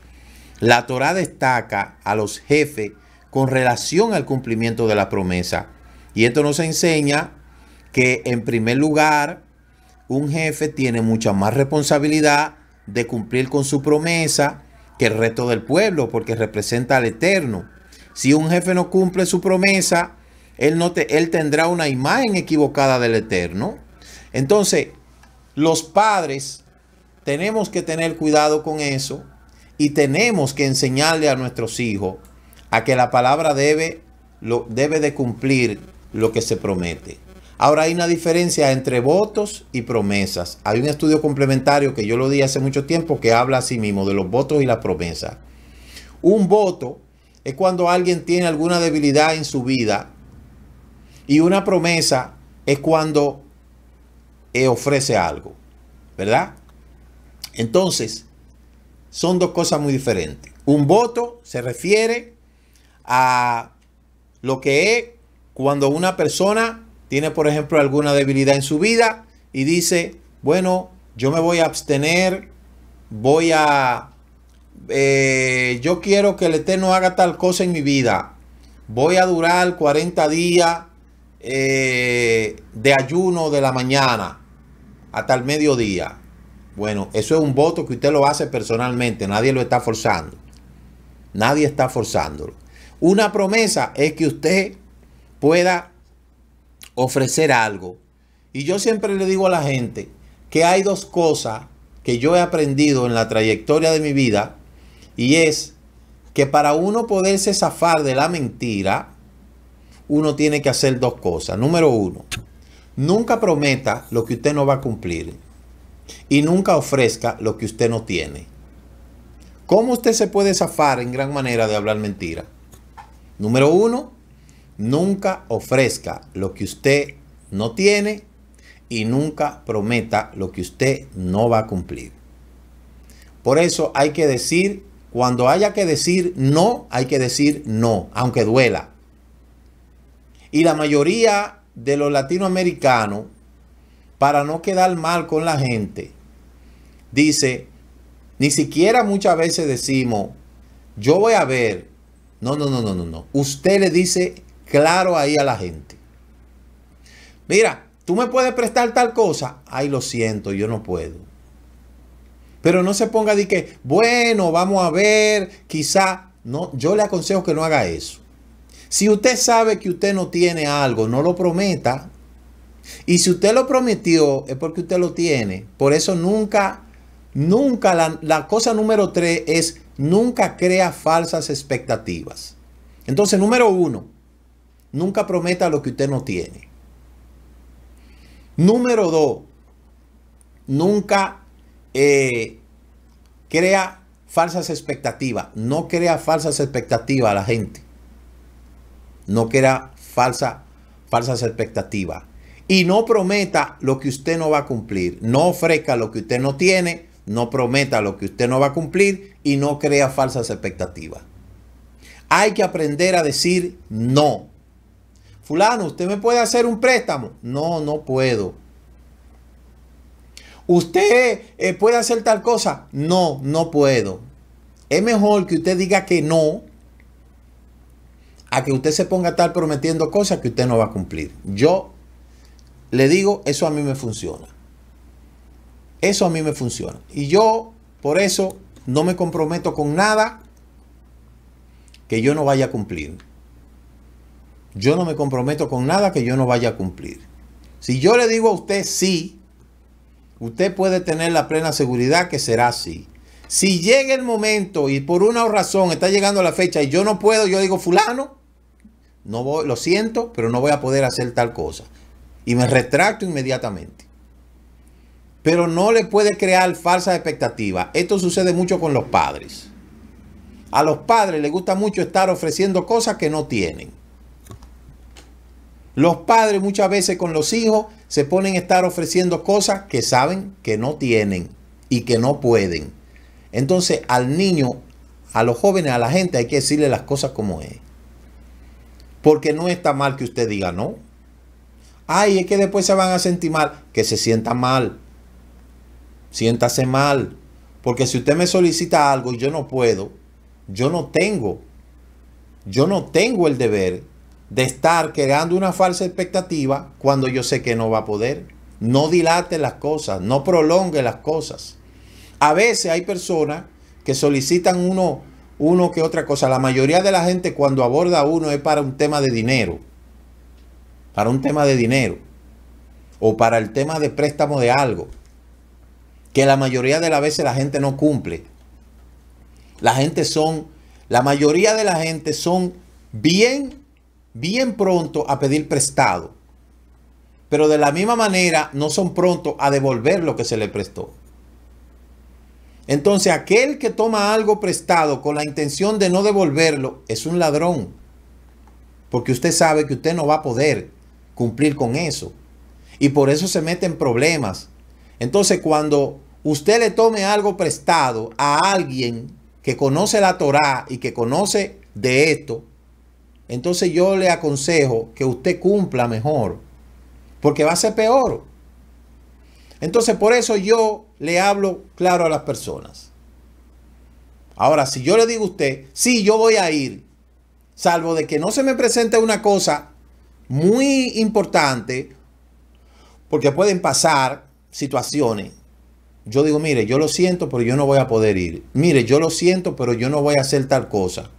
La Torá destaca a los jefes con relación al cumplimiento de la promesa. Y esto nos enseña que, en primer lugar, un jefe tiene mucha más responsabilidad de cumplir con su promesa que el resto del pueblo, porque representa al Eterno. Si un jefe no cumple su promesa, él tendrá una imagen equivocada del Eterno. Entonces, los padres tenemos que tener cuidado con eso y tenemos que enseñarle a nuestros hijos a que la palabra debe de cumplir lo que se promete. Ahora, hay una diferencia entre votos y promesas. Hay un estudio complementario que yo lo di hace mucho tiempo que habla así mismo de los votos y las promesas. Un voto es cuando alguien tiene alguna debilidad en su vida, y una promesa es cuando ofrece algo, ¿verdad? Entonces, son dos cosas muy diferentes. Un voto se refiere a lo que es cuando una persona tiene, por ejemplo, alguna debilidad en su vida y dice, bueno, yo me voy a abstener, yo quiero que el Eterno haga tal cosa en mi vida. Voy a durar 40 días de ayuno de la mañana hasta el mediodía. Bueno, eso es un voto que usted lo hace personalmente, nadie lo está forzando. Nadie está forzándolo. Una promesa es que usted pueda ofrecer algo. Y yo siempre le digo a la gente que hay dos cosas que yo he aprendido en la trayectoria de mi vida, y es que para uno poderse zafar de la mentira, uno tiene que hacer dos cosas. Número uno, nunca prometa lo que usted no va a cumplir. y nunca ofrezca lo que usted no tiene. ¿Cómo usted se puede zafar en gran manera de hablar mentira? Número 1, nunca ofrezca lo que usted no tiene y nunca prometa lo que usted no va a cumplir. Por eso hay que decir, cuando haya que decir no, hay que decir no, aunque duela. Y la mayoría de los latinoamericanos, para no quedar mal con la gente, dice, ni siquiera muchas veces decimos, yo voy a ver. No. Usted le dice claro ahí a la gente. Mira, tú me puedes prestar tal cosa. Ay, lo siento, yo no puedo. Pero no se ponga de que, bueno, vamos a ver, quizá. No, yo le aconsejo que no haga eso. Si usted sabe que usted no tiene algo, no lo prometa. Y si usted lo prometió, es porque usted lo tiene. Por eso nunca, la cosa número 3 es nunca crea falsas expectativas. Entonces, número 1, nunca prometa lo que usted no tiene. Número 2, nunca crea falsas expectativas. No crea falsas expectativas a la gente. No crea falsas expectativas. Y no prometa lo que usted no va a cumplir. No ofrezca lo que usted no tiene. No prometa lo que usted no va a cumplir. Y no crea falsas expectativas. Hay que aprender a decir no. Fulano, ¿usted me puede hacer un préstamo? No, no puedo. ¿Usted puede hacer tal cosa? No, no puedo. Es mejor que usted diga que no a que usted se ponga a estar prometiendo cosas que usted no va a cumplir. Yo le digo, eso a mí me funciona. Eso a mí me funciona. Y yo, por eso, no me comprometo con nada que yo no vaya a cumplir. Yo no me comprometo con nada que yo no vaya a cumplir. Si yo le digo a usted sí, usted puede tener la plena seguridad que será así. Si llega el momento y por una razón está llegando la fecha y yo no puedo, yo digo, fulano, no voy, lo siento, pero no voy a poder hacer tal cosa. Y me retracto inmediatamente. Pero no le puede crear falsas expectativas. Esto sucede mucho con los padres. A los padres les gusta mucho estar ofreciendo cosas que no tienen. Los padres muchas veces con los hijos se ponen a estar ofreciendo cosas que saben que no tienen y que no pueden. Entonces al niño, a los jóvenes, a la gente hay que decirle las cosas como es. Porque no está mal que usted diga no. Ay, es que después se van a sentir mal. Que se sienta mal. Siéntase mal. Porque si usted me solicita algo y yo no puedo, yo no tengo el deber de estar creando una falsa expectativa cuando yo sé que no va a poder. No dilate las cosas, no prolongue las cosas. A veces hay personas que solicitan uno que otra cosa. La mayoría de la gente cuando aborda uno es para un tema de dinero. Para un tema de dinero. O para el tema de préstamo de algo. Que la mayoría de las veces la gente no cumple. La mayoría de la gente son bien pronto a pedir prestado. Pero de la misma manera no son prontos a devolver lo que se le prestó. Entonces aquel que toma algo prestado con la intención de no devolverlo es un ladrón. Porque usted sabe que usted no va a poder cumplir con eso. Y por eso se mete en problemas. Entonces cuando usted le tome algo prestado a alguien que conoce la Torá y que conoce de esto, entonces yo le aconsejo que usted cumpla mejor. Porque va a ser peor. Entonces por eso yo le hablo claro a las personas. Ahora, si yo le digo a usted, sí, yo voy a ir, salvo de que no se me presente una cosa muy importante, porque pueden pasar situaciones. Yo digo, mire, yo lo siento, pero yo no voy a poder ir. Mire, yo lo siento, pero yo no voy a hacer tal cosa.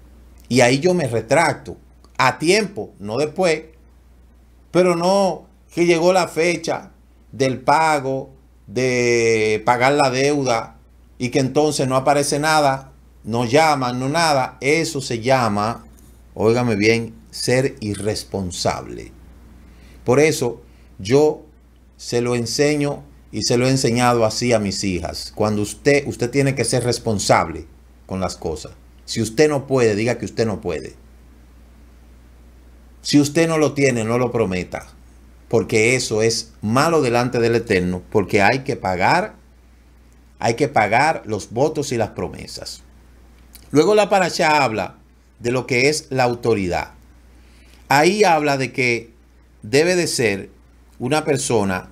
Y ahí yo me retracto. A tiempo, no después. Pero no que llegó la fecha del pago, de pagar la deuda, y que entonces no aparece nada, no llaman, no nada. Eso se llama, óigame bien, ser irresponsable. Por eso yo se lo enseño y se lo he enseñado así a mis hijas. Cuando usted tiene que ser responsable con las cosas. Si usted no puede, diga que usted no puede. Si usted no lo tiene, no lo prometa. Porque eso es malo delante del Eterno. Porque hay que pagar los votos y las promesas. Luego la parashá habla de lo que es la autoridad. Ahí habla de que debe de ser una persona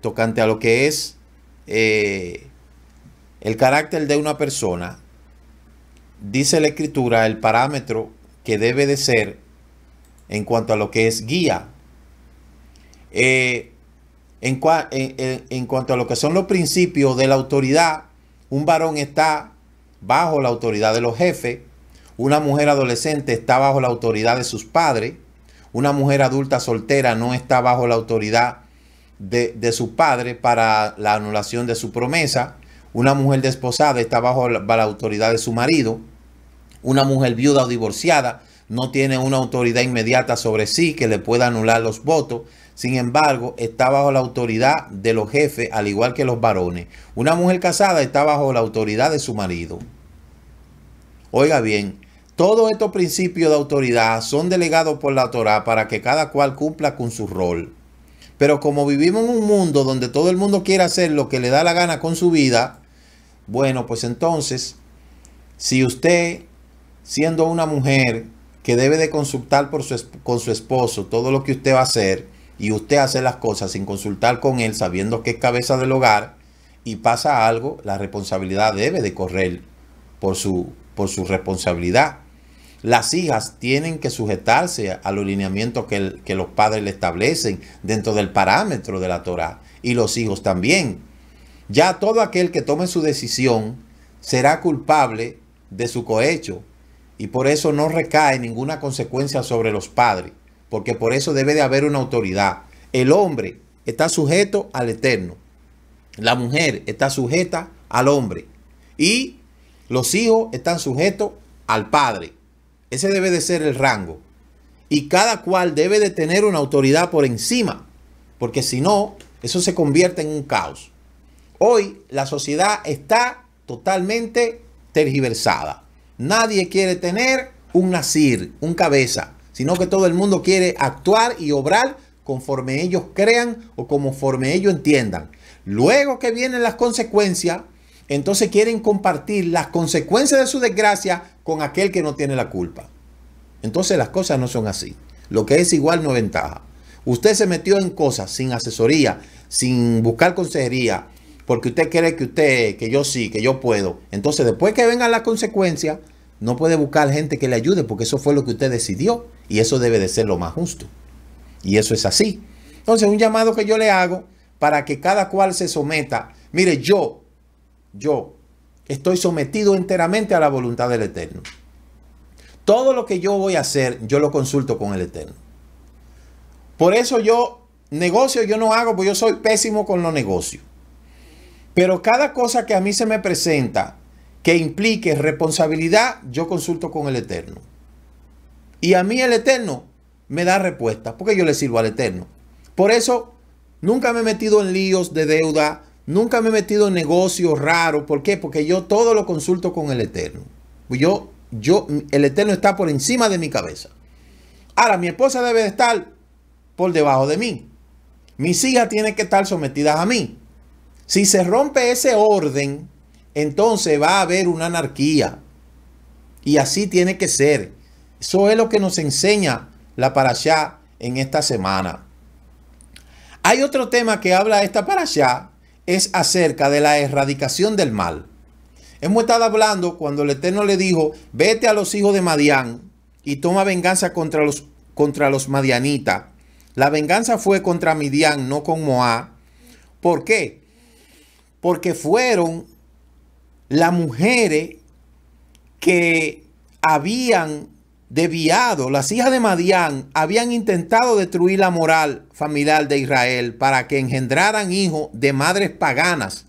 tocante a lo que es el carácter de una persona. Dice la Escritura el parámetro que debe de ser en cuanto a lo que es guía. En cuanto a lo que son los principios de la autoridad, un varón está bajo la autoridad de los jefes, una mujer adolescente está bajo la autoridad de sus padres, una mujer adulta soltera no está bajo la autoridad de su padre para la anulación de su promesa, una mujer desposada está bajo la autoridad de su marido, una mujer viuda o divorciada no tiene una autoridad inmediata sobre sí que le pueda anular los votos. Sin embargo, está bajo la autoridad de los jefes, al igual que los varones. Una mujer casada está bajo la autoridad de su marido. Oiga bien, todos estos principios de autoridad son delegados por la Torá para que cada cual cumpla con su rol. Pero como vivimos en un mundo donde todo el mundo quiere hacer lo que le da la gana con su vida, bueno, pues entonces, si usted, siendo una mujer que debe de consultar con su esposo todo lo que usted va a hacer, y usted hace las cosas sin consultar con él, sabiendo que es cabeza del hogar, y pasa algo, la responsabilidad debe de correr por su responsabilidad. Las hijas tienen que sujetarse a los lineamientos que los padres le establecen dentro del parámetro de la Torá, y los hijos también. Ya todo aquel que tome su decisión será culpable de su cohecho, y por eso no recae ninguna consecuencia sobre los padres, porque por eso debe de haber una autoridad. El hombre está sujeto al Eterno, la mujer está sujeta al hombre, y los hijos están sujetos al padre. Ese debe de ser el rango, y cada cual debe de tener una autoridad por encima, porque si no, eso se convierte en un caos. Hoy la sociedad está totalmente tergiversada. Nadie quiere tener un nazir, un cabeza, sino que todo el mundo quiere actuar y obrar conforme ellos crean o conforme ellos entiendan. Luego que vienen las consecuencias, entonces quieren compartir las consecuencias de su desgracia con aquel que no tiene la culpa. Entonces las cosas no son así. Lo que es igual no es ventaja. Usted se metió en cosas sin asesoría, sin buscar consejería, porque usted cree que yo sí, que yo puedo. Entonces después que vengan las consecuencias, no puede buscar gente que le ayude, porque eso fue lo que usted decidió, y eso debe de ser lo más justo. Y eso es así. Entonces un llamado que yo le hago para que cada cual se someta. Mire, yo estoy sometido enteramente a la voluntad del Eterno. Todo lo que yo voy a hacer, yo lo consulto con el Eterno. Por eso negocio yo no hago, porque yo soy pésimo con los negocios. Pero cada cosa que a mí se me presenta que implique responsabilidad, yo consulto con el Eterno. Y a mí el Eterno me da respuesta, porque yo le sirvo al Eterno. Por eso nunca me he metido en líos de deuda, nunca me he metido en negocios raros. ¿Por qué? Porque yo todo lo consulto con el Eterno. El Eterno está por encima de mi cabeza. Ahora, mi esposa debe de estar por debajo de mí. Mis hijas tienen que estar sometidas a mí. Si se rompe ese orden, entonces va a haber una anarquía. Y así tiene que ser. Eso es lo que nos enseña la parashá en esta semana. Hay otro tema que habla esta parashá, es acerca de la erradicación del mal. Hemos estado hablando cuando el Eterno le dijo, vete a los hijos de Madián y toma venganza contra los madianitas. La venganza fue contra Midian, no con Moab. ¿Por qué? Porque fueron las mujeres que habían desviado, las hijas de Madián habían intentado destruir la moral familiar de Israel para que engendraran hijos de madres paganas,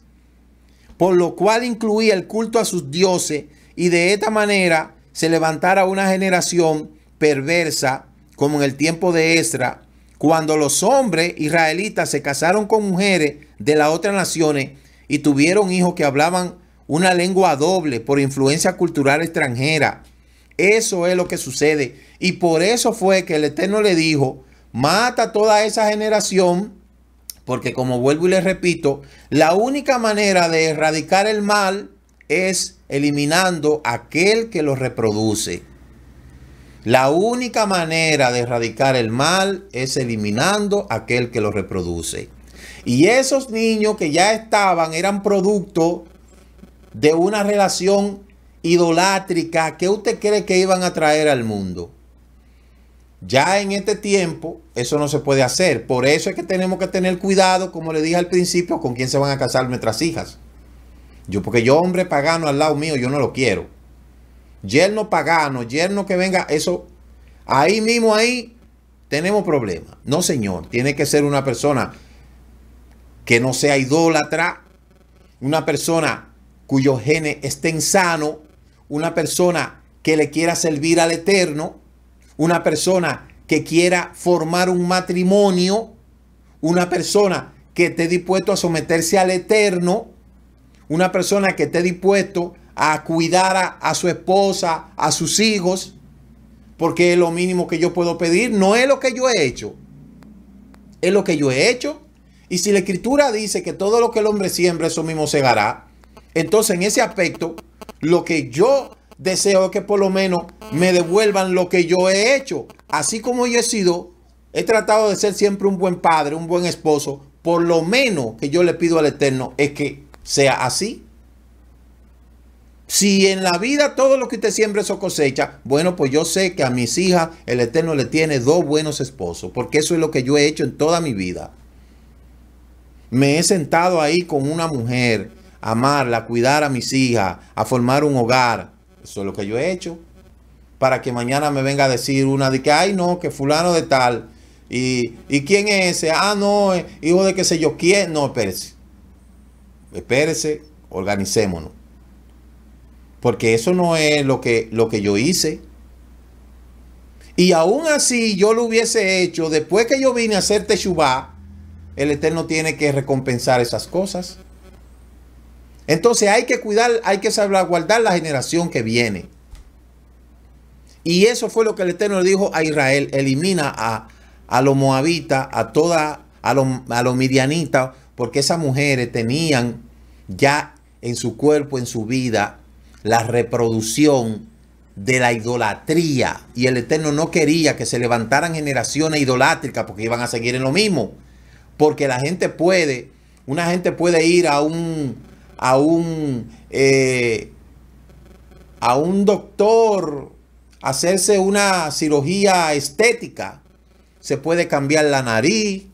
por lo cual incluía el culto a sus dioses, y de esta manera se levantara una generación perversa, como en el tiempo de Esdras, cuando los hombres israelitas se casaron con mujeres de las otras naciones y tuvieron hijos que hablaban una lengua doble por influencia cultural extranjera. Eso es lo que sucede. Y por eso fue que el Eterno le dijo, mata toda esa generación, porque como vuelvo y les repito, la única manera de erradicar el mal es eliminando aquel que lo reproduce. La única manera de erradicar el mal es eliminando aquel que lo reproduce. Y esos niños que ya estaban eran producto de una relación idolátrica que usted cree que iban a traer al mundo. Ya en este tiempo eso no se puede hacer. Por eso es que tenemos que tener cuidado, como le dije al principio, con quién se van a casar nuestras hijas. Porque yo, hombre pagano al lado mío, yo no lo quiero. Yerno pagano, yerno que venga, eso, ahí mismo, ahí tenemos problemas. No, señor, tiene que ser una persona que no sea idólatra, una persona cuyo genes estén sano, una persona que le quiera servir al Eterno, una persona que quiera formar un matrimonio, una persona que esté dispuesto a someterse al Eterno, una persona que esté dispuesto a cuidar a su esposa, a sus hijos, porque es lo mínimo que yo puedo pedir. No es lo que yo he hecho, es lo que yo he hecho. Y si la Escritura dice que todo lo que el hombre siembra, eso mismo segará, entonces en ese aspecto, lo que yo deseo es que por lo menos me devuelvan lo que yo he hecho. Así como yo he tratado de ser siempre un buen padre, un buen esposo. Por lo menos que yo le pido al Eterno es que sea así. Si en la vida todo lo que usted siembra eso cosecha, bueno, pues yo sé que a mis hijas el Eterno le tiene 2 buenos esposos, porque eso es lo que yo he hecho en toda mi vida. Me he sentado ahí con una mujer, a amarla, a cuidar a mis hijas, a formar un hogar. Eso es lo que yo he hecho. Para que mañana me venga a decir una de que, ay no, que fulano de tal. ¿Y quién es ese? Ah, no, hijo de qué sé yo quién. No, espérese. Espérese, organicémonos. Porque eso no es lo que yo hice. Y aún así yo lo hubiese hecho. Después que yo vine a hacer Teshuvá, el Eterno tiene que recompensar esas cosas. Entonces hay que cuidar, hay que saber guardar la generación que viene. Y eso fue lo que el Eterno le dijo a Israel. Elimina a los moabitas, a los midianitas, porque esas mujeres tenían ya en su cuerpo, en su vida, la reproducción de la idolatría. Y el Eterno no quería que se levantaran generaciones idolátricas, porque iban a seguir en lo mismo. Porque una gente puede ir a un doctor, hacerse una cirugía estética. Se puede cambiar la nariz,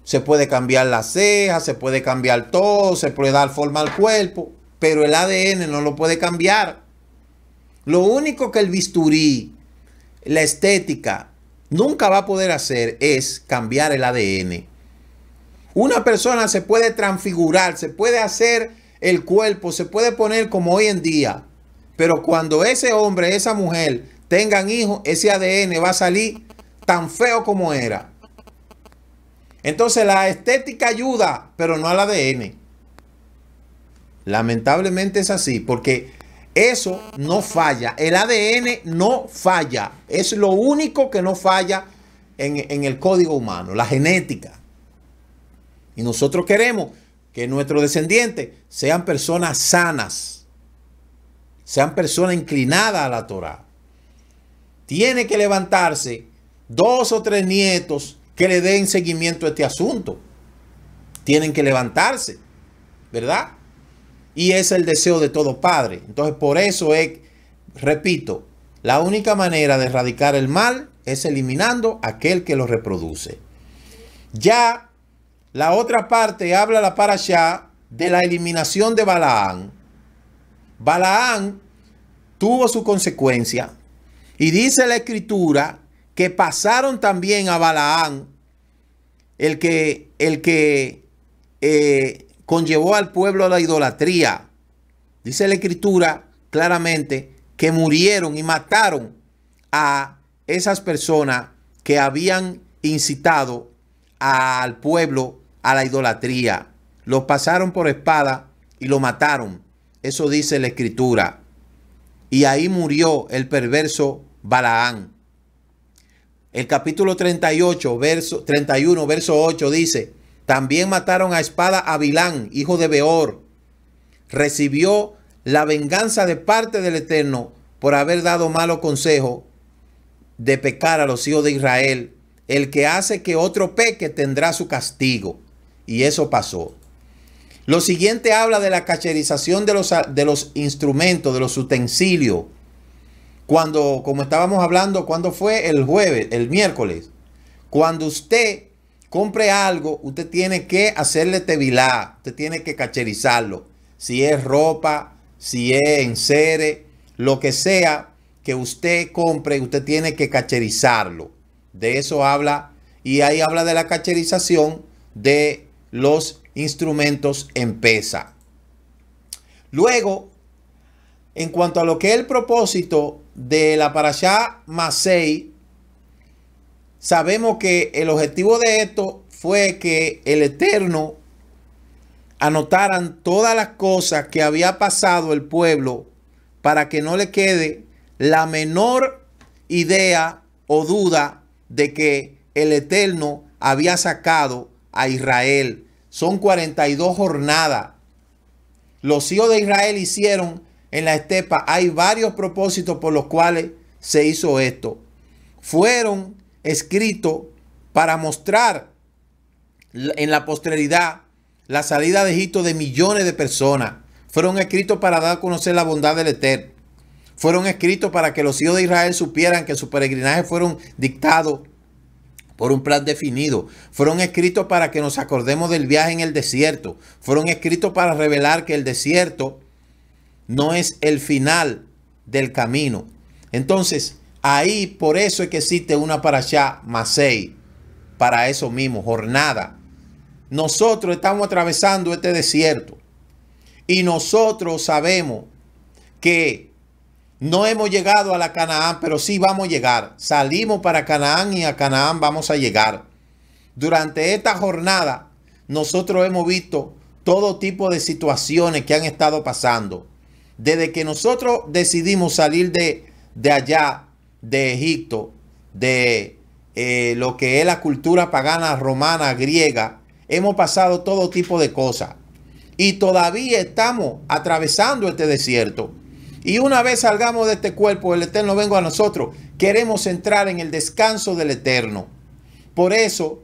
se puede cambiar las cejas, se puede cambiar todo, se puede dar forma al cuerpo, pero el ADN no lo puede cambiar. Lo único que el bisturí, la estética, nunca va a poder hacer es cambiar el ADN. Una persona se puede transfigurar, se puede hacer el cuerpo, se puede poner como hoy en día. Pero cuando ese hombre, esa mujer tengan hijos, ese ADN va a salir tan feo como era. Entonces la estética ayuda, pero no al ADN. Lamentablemente es así, porque eso no falla. El ADN no falla. Es lo único que no falla en el código humano, la genética. Y nosotros queremos que nuestros descendientes sean personas sanas, sean personas inclinadas a la Torá. Tiene que levantarse 2 o 3 nietos que le den seguimiento a este asunto. Tienen que levantarse, ¿verdad? Y es el deseo de todo padre. Entonces, por eso es, repito, la única manera de erradicar el mal es eliminando a aquel que lo reproduce. Ya la otra parte habla la parashá de la eliminación de Balaán. Balaán tuvo su consecuencia y dice la Escritura que pasaron también a Balaán, el que conllevó al pueblo a la idolatría. Dice la Escritura claramente que murieron y mataron a esas personas que habían incitado al pueblo a la idolatría. Los pasaron por espada y lo mataron. Eso dice la Escritura. Y ahí murió el perverso Balaán. El capítulo 31, verso 8 dice: también mataron a espada a Bilán, hijo de Beor. Recibió la venganza de parte del Eterno por haber dado malo consejo de pecar a los hijos de Israel. El que hace que otro peque tendrá su castigo. Y eso pasó. Lo siguiente habla de la cacherización de los instrumentos, de los utensilios. Cuando, como estábamos hablando, ¿cuándo fue? El jueves, el miércoles. Cuando usted compre algo, usted tiene que hacerle tevilá, usted tiene que cacherizarlo. Si es ropa, si es enseres, lo que sea que usted compre, usted tiene que cacherizarlo. De eso habla, y ahí habla de la cacherización de los instrumentos en pesa. Luego, en cuanto a lo que es el propósito de la parashá Masei, sabemos que el objetivo de esto fue que el Eterno anotaran todas las cosas que había pasado el pueblo para que no le quede la menor idea o duda de que el Eterno había sacado a Israel. Son 42 jornadas. Los hijos de Israel hicieron en la estepa. Hay varios propósitos por los cuales se hizo esto. Fueron escritos para mostrar en la posteridad la salida de Egipto de millones de personas. Fueron escritos para dar a conocer la bondad del Eterno. Fueron escritos para que los hijos de Israel supieran que sus peregrinajes fueron dictados por un plan definido. Fueron escritos para que nos acordemos del viaje en el desierto. Fueron escritos para revelar que el desierto no es el final del camino. Entonces, ahí por eso es que existe una parashá Masei, para eso mismo, jornada. Nosotros estamos atravesando este desierto y nosotros sabemos que no hemos llegado a la Canaán, pero sí vamos a llegar. Salimos para Canaán y a Canaán vamos a llegar. Durante esta jornada, nosotros hemos visto todo tipo de situaciones que han estado pasando. Desde que nosotros decidimos salir de allá, de Egipto, de lo que es la cultura pagana, romana, griega, hemos pasado todo tipo de cosas. Y todavía estamos atravesando este desierto. Y una vez salgamos de este cuerpo, el Eterno venga a nosotros, queremos entrar en el descanso del Eterno. Por eso,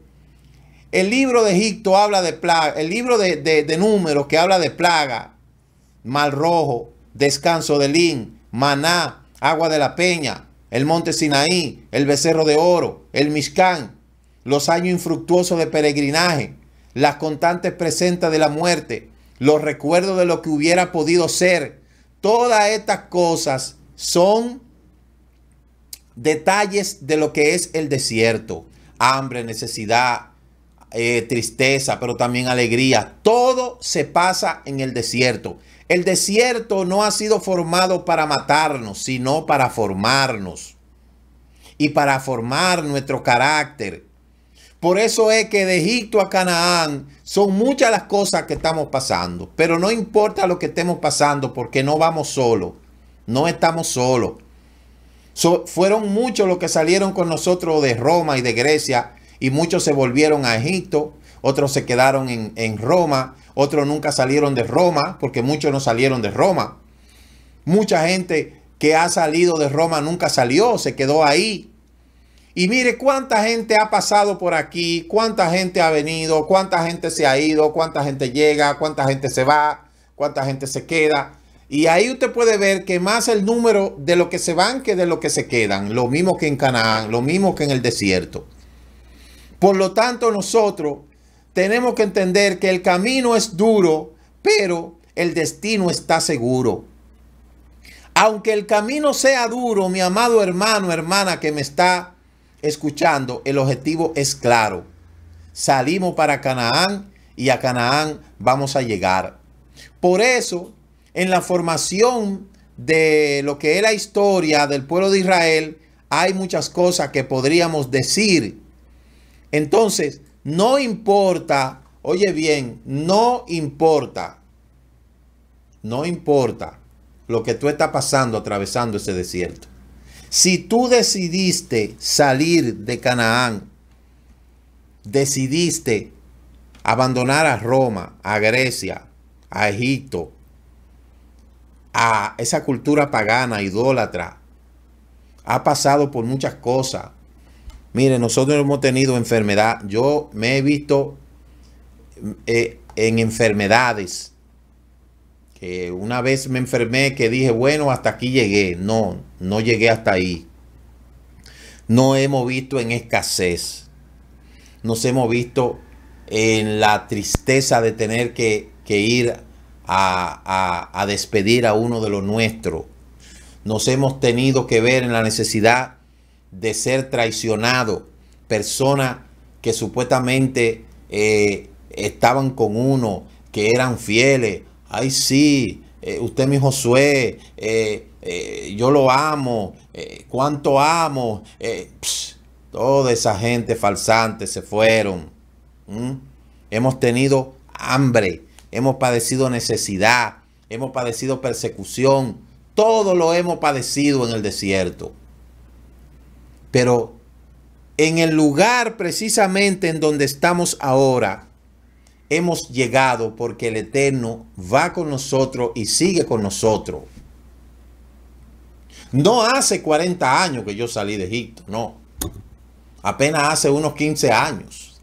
el libro de Egipto habla de plaga, el libro de Números que habla de plaga, Mar Rojo, descanso de Lin, Maná, agua de la peña, el monte Sinaí, el becerro de oro, el Mishkan, los años infructuosos de peregrinaje, las constantes presentas de la muerte, los recuerdos de lo que hubiera podido ser. Todas estas cosas son detalles de lo que es el desierto. Hambre, necesidad, tristeza, pero también alegría. Todo se pasa en el desierto. El desierto no ha sido formado para matarnos, sino para formarnos. Y para formar nuestro carácter. Por eso es que de Egipto a Canaán son muchas las cosas que estamos pasando. Pero no importa lo que estemos pasando porque no vamos solos. No estamos solos. Fueron muchos los que salieron con nosotros de Roma y de Grecia. Y muchos se volvieron a Egipto. Otros se quedaron en Roma. Otros nunca salieron de Roma porque muchos no salieron de Roma. Mucha gente que ha salido de Roma nunca salió. Se quedó ahí. Y mire cuánta gente ha pasado por aquí, cuánta gente ha venido, cuánta gente se ha ido, cuánta gente llega, cuánta gente se va, cuánta gente se queda. Y ahí usted puede ver que más el número de lo que se van que de lo que se quedan. Lo mismo que en Canaán, lo mismo que en el desierto. Por lo tanto, nosotros tenemos que entender que el camino es duro, pero el destino está seguro. Aunque el camino sea duro, mi amado hermano, hermana que me está escuchando, el objetivo es claro. Salimos para Canaán y a Canaán vamos a llegar. Por eso, en la formación de lo que es la historia del pueblo de Israel, hay muchas cosas que podríamos decir. Entonces, no importa, oye bien, no importa lo que tú estás pasando atravesando ese desierto. Si tú decidiste salir de Canaán, decidiste abandonar a Roma, a Grecia, a Egipto, a esa cultura pagana, idólatra, ha pasado por muchas cosas. Mire, nosotros hemos tenido enfermedad. Yo me he visto en enfermedades. Que una vez me enfermé que dije, bueno, hasta aquí llegué. No llegué hasta ahí. Nos hemos visto en escasez. Nos hemos visto en la tristeza de tener que ir a despedir a uno de los nuestros. Nos hemos tenido que ver en la necesidad de ser traicionados. Personas que supuestamente estaban con uno, que eran fieles. Ay, sí, usted mi Josué, yo lo amo, cuánto amo. Toda esa gente falsante se fueron. Hemos tenido hambre, hemos padecido necesidad, hemos padecido persecución. Todo lo hemos padecido en el desierto. Pero en el lugar precisamente en donde estamos ahora, hemos llegado porque el Eterno va con nosotros y sigue con nosotros. No hace 40 años que yo salí de Egipto, no. Apenas hace unos 15 años.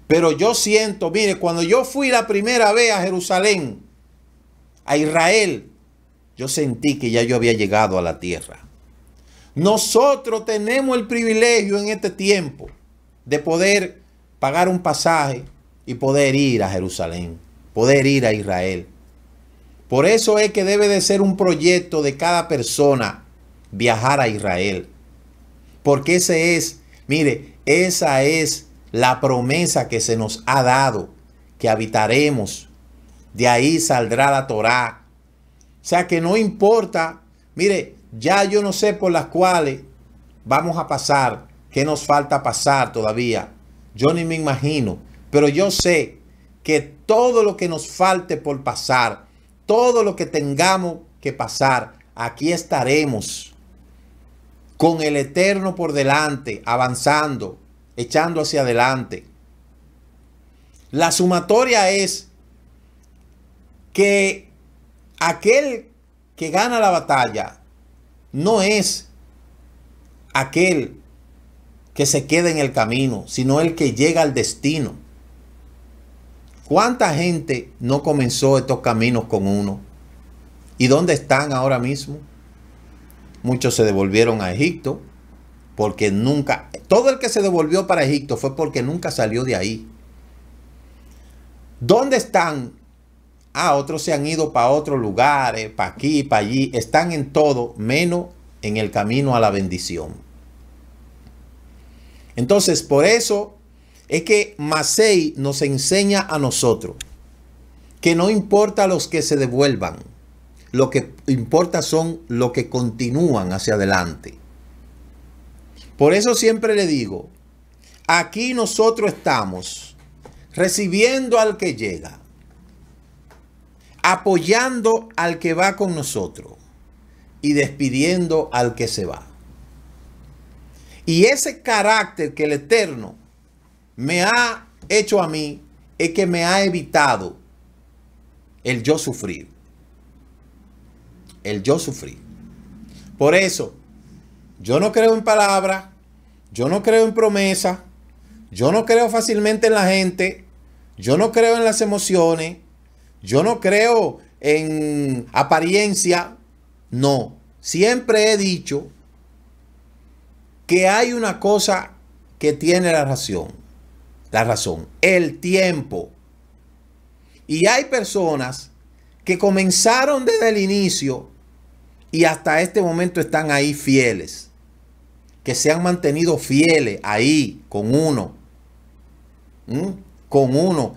Pero yo siento, mire, cuando yo fui la primera vez a Jerusalén, a Israel, yo sentí que ya yo había llegado a la tierra. Nosotros tenemos el privilegio en este tiempo de poder pagar un pasaje y poder ir a Jerusalén, poder ir a Israel. Por eso es que debe de ser un proyecto de cada persona viajar a Israel. Porque ese es, mire, esa es la promesa que se nos ha dado, que habitaremos. De ahí saldrá la Torá. O sea que no importa, mire, ya yo no sé por las cuales vamos a pasar, qué nos falta pasar todavía. Yo ni me imagino, pero yo sé que todo lo que nos falte por pasar, todo lo que tengamos que pasar, aquí estaremos con el Eterno por delante, avanzando, echando hacia adelante. La sumatoria es que aquel que gana la batalla no es aquel que se queda en el camino, sino el que llega al destino. ¿Cuánta gente no comenzó estos caminos con uno? ¿Y dónde están ahora mismo? Muchos se devolvieron a Egipto porque nunca, todo el que se devolvió para Egipto fue porque nunca salió de ahí. ¿Dónde están? Otros se han ido para otros lugares, para aquí, para allí. Están en todo, menos en el camino a la bendición. Entonces, por eso es que Masei nos enseña a nosotros que no importa los que se devuelvan, lo que importa son los que continúan hacia adelante. Por eso siempre le digo, aquí nosotros estamos recibiendo al que llega, apoyando al que va con nosotros y despidiendo al que se va. Y ese carácter que el Eterno me ha hecho a mí es que me ha evitado el yo sufrir. El yo sufrir. Por eso, yo no creo en palabras, yo no creo en promesas, yo no creo fácilmente en la gente, yo no creo en las emociones, yo no creo en apariencia. No, siempre he dicho que hay una cosa que tiene la razón, el tiempo. Y hay personas que comenzaron desde el inicio y hasta este momento están ahí fieles, que se han mantenido fieles ahí con uno,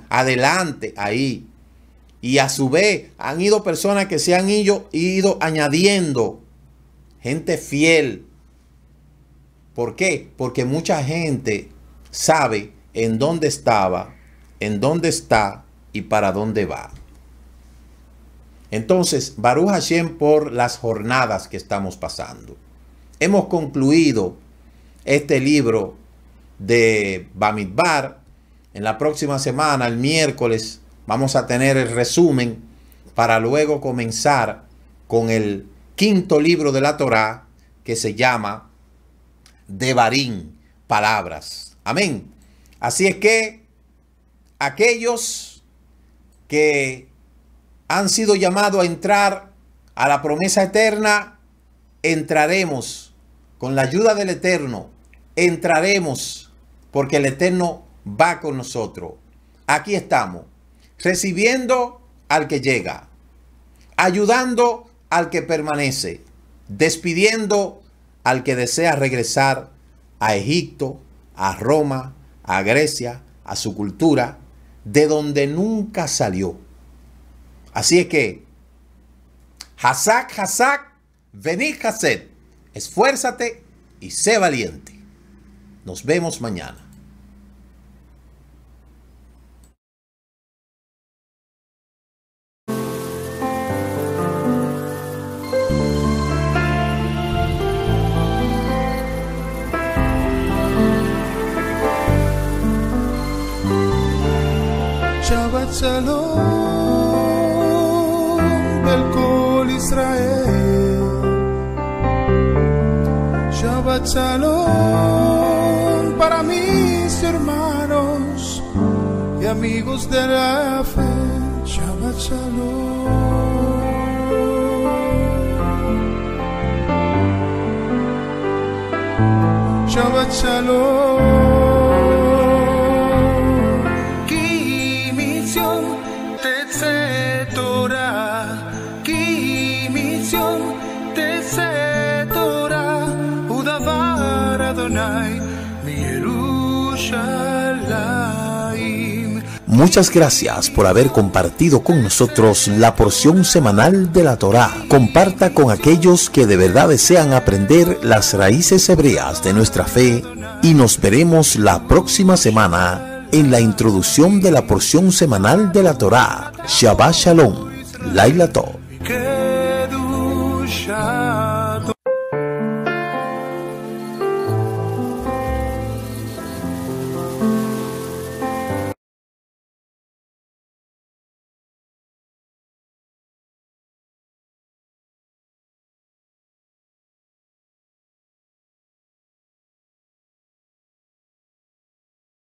adelante ahí. Y a su vez han ido personas que se han ido añadiendo, gente fiel. ¿Por qué? Porque mucha gente sabe en dónde estaba, en dónde está y para dónde va. Entonces, Baruch Hashem por las jornadas que estamos pasando. Hemos concluido este libro de Bamidbar. En la próxima semana, el miércoles, vamos a tener el resumen para luego comenzar con el quinto libro de la Torá, que se llama Devarim, palabras. Amén. Así es que aquellos que han sido llamados a entrar a la promesa eterna, entraremos con la ayuda del Eterno. Entraremos porque el Eterno va con nosotros. Aquí estamos, recibiendo al que llega, ayudando al que permanece, despidiendo al que desea regresar a Egipto, a Roma, a Grecia, a su cultura, de donde nunca salió. Así es que, Hazak, Hazak, venid Hased, esfuérzate y sé valiente. Nos vemos mañana. Shabbat Shalom del Kol Israel. Shabbat Shalom para mis hermanos y amigos de la fe. Shabbat Shalom. Shabbat Shalom. Muchas gracias por haber compartido con nosotros la porción semanal de la Torá. Comparta con aquellos que de verdad desean aprender las raíces hebreas de nuestra fe y nos veremos la próxima semana en la introducción de la porción semanal de la Torá. Shabbat Shalom. Laila Tov.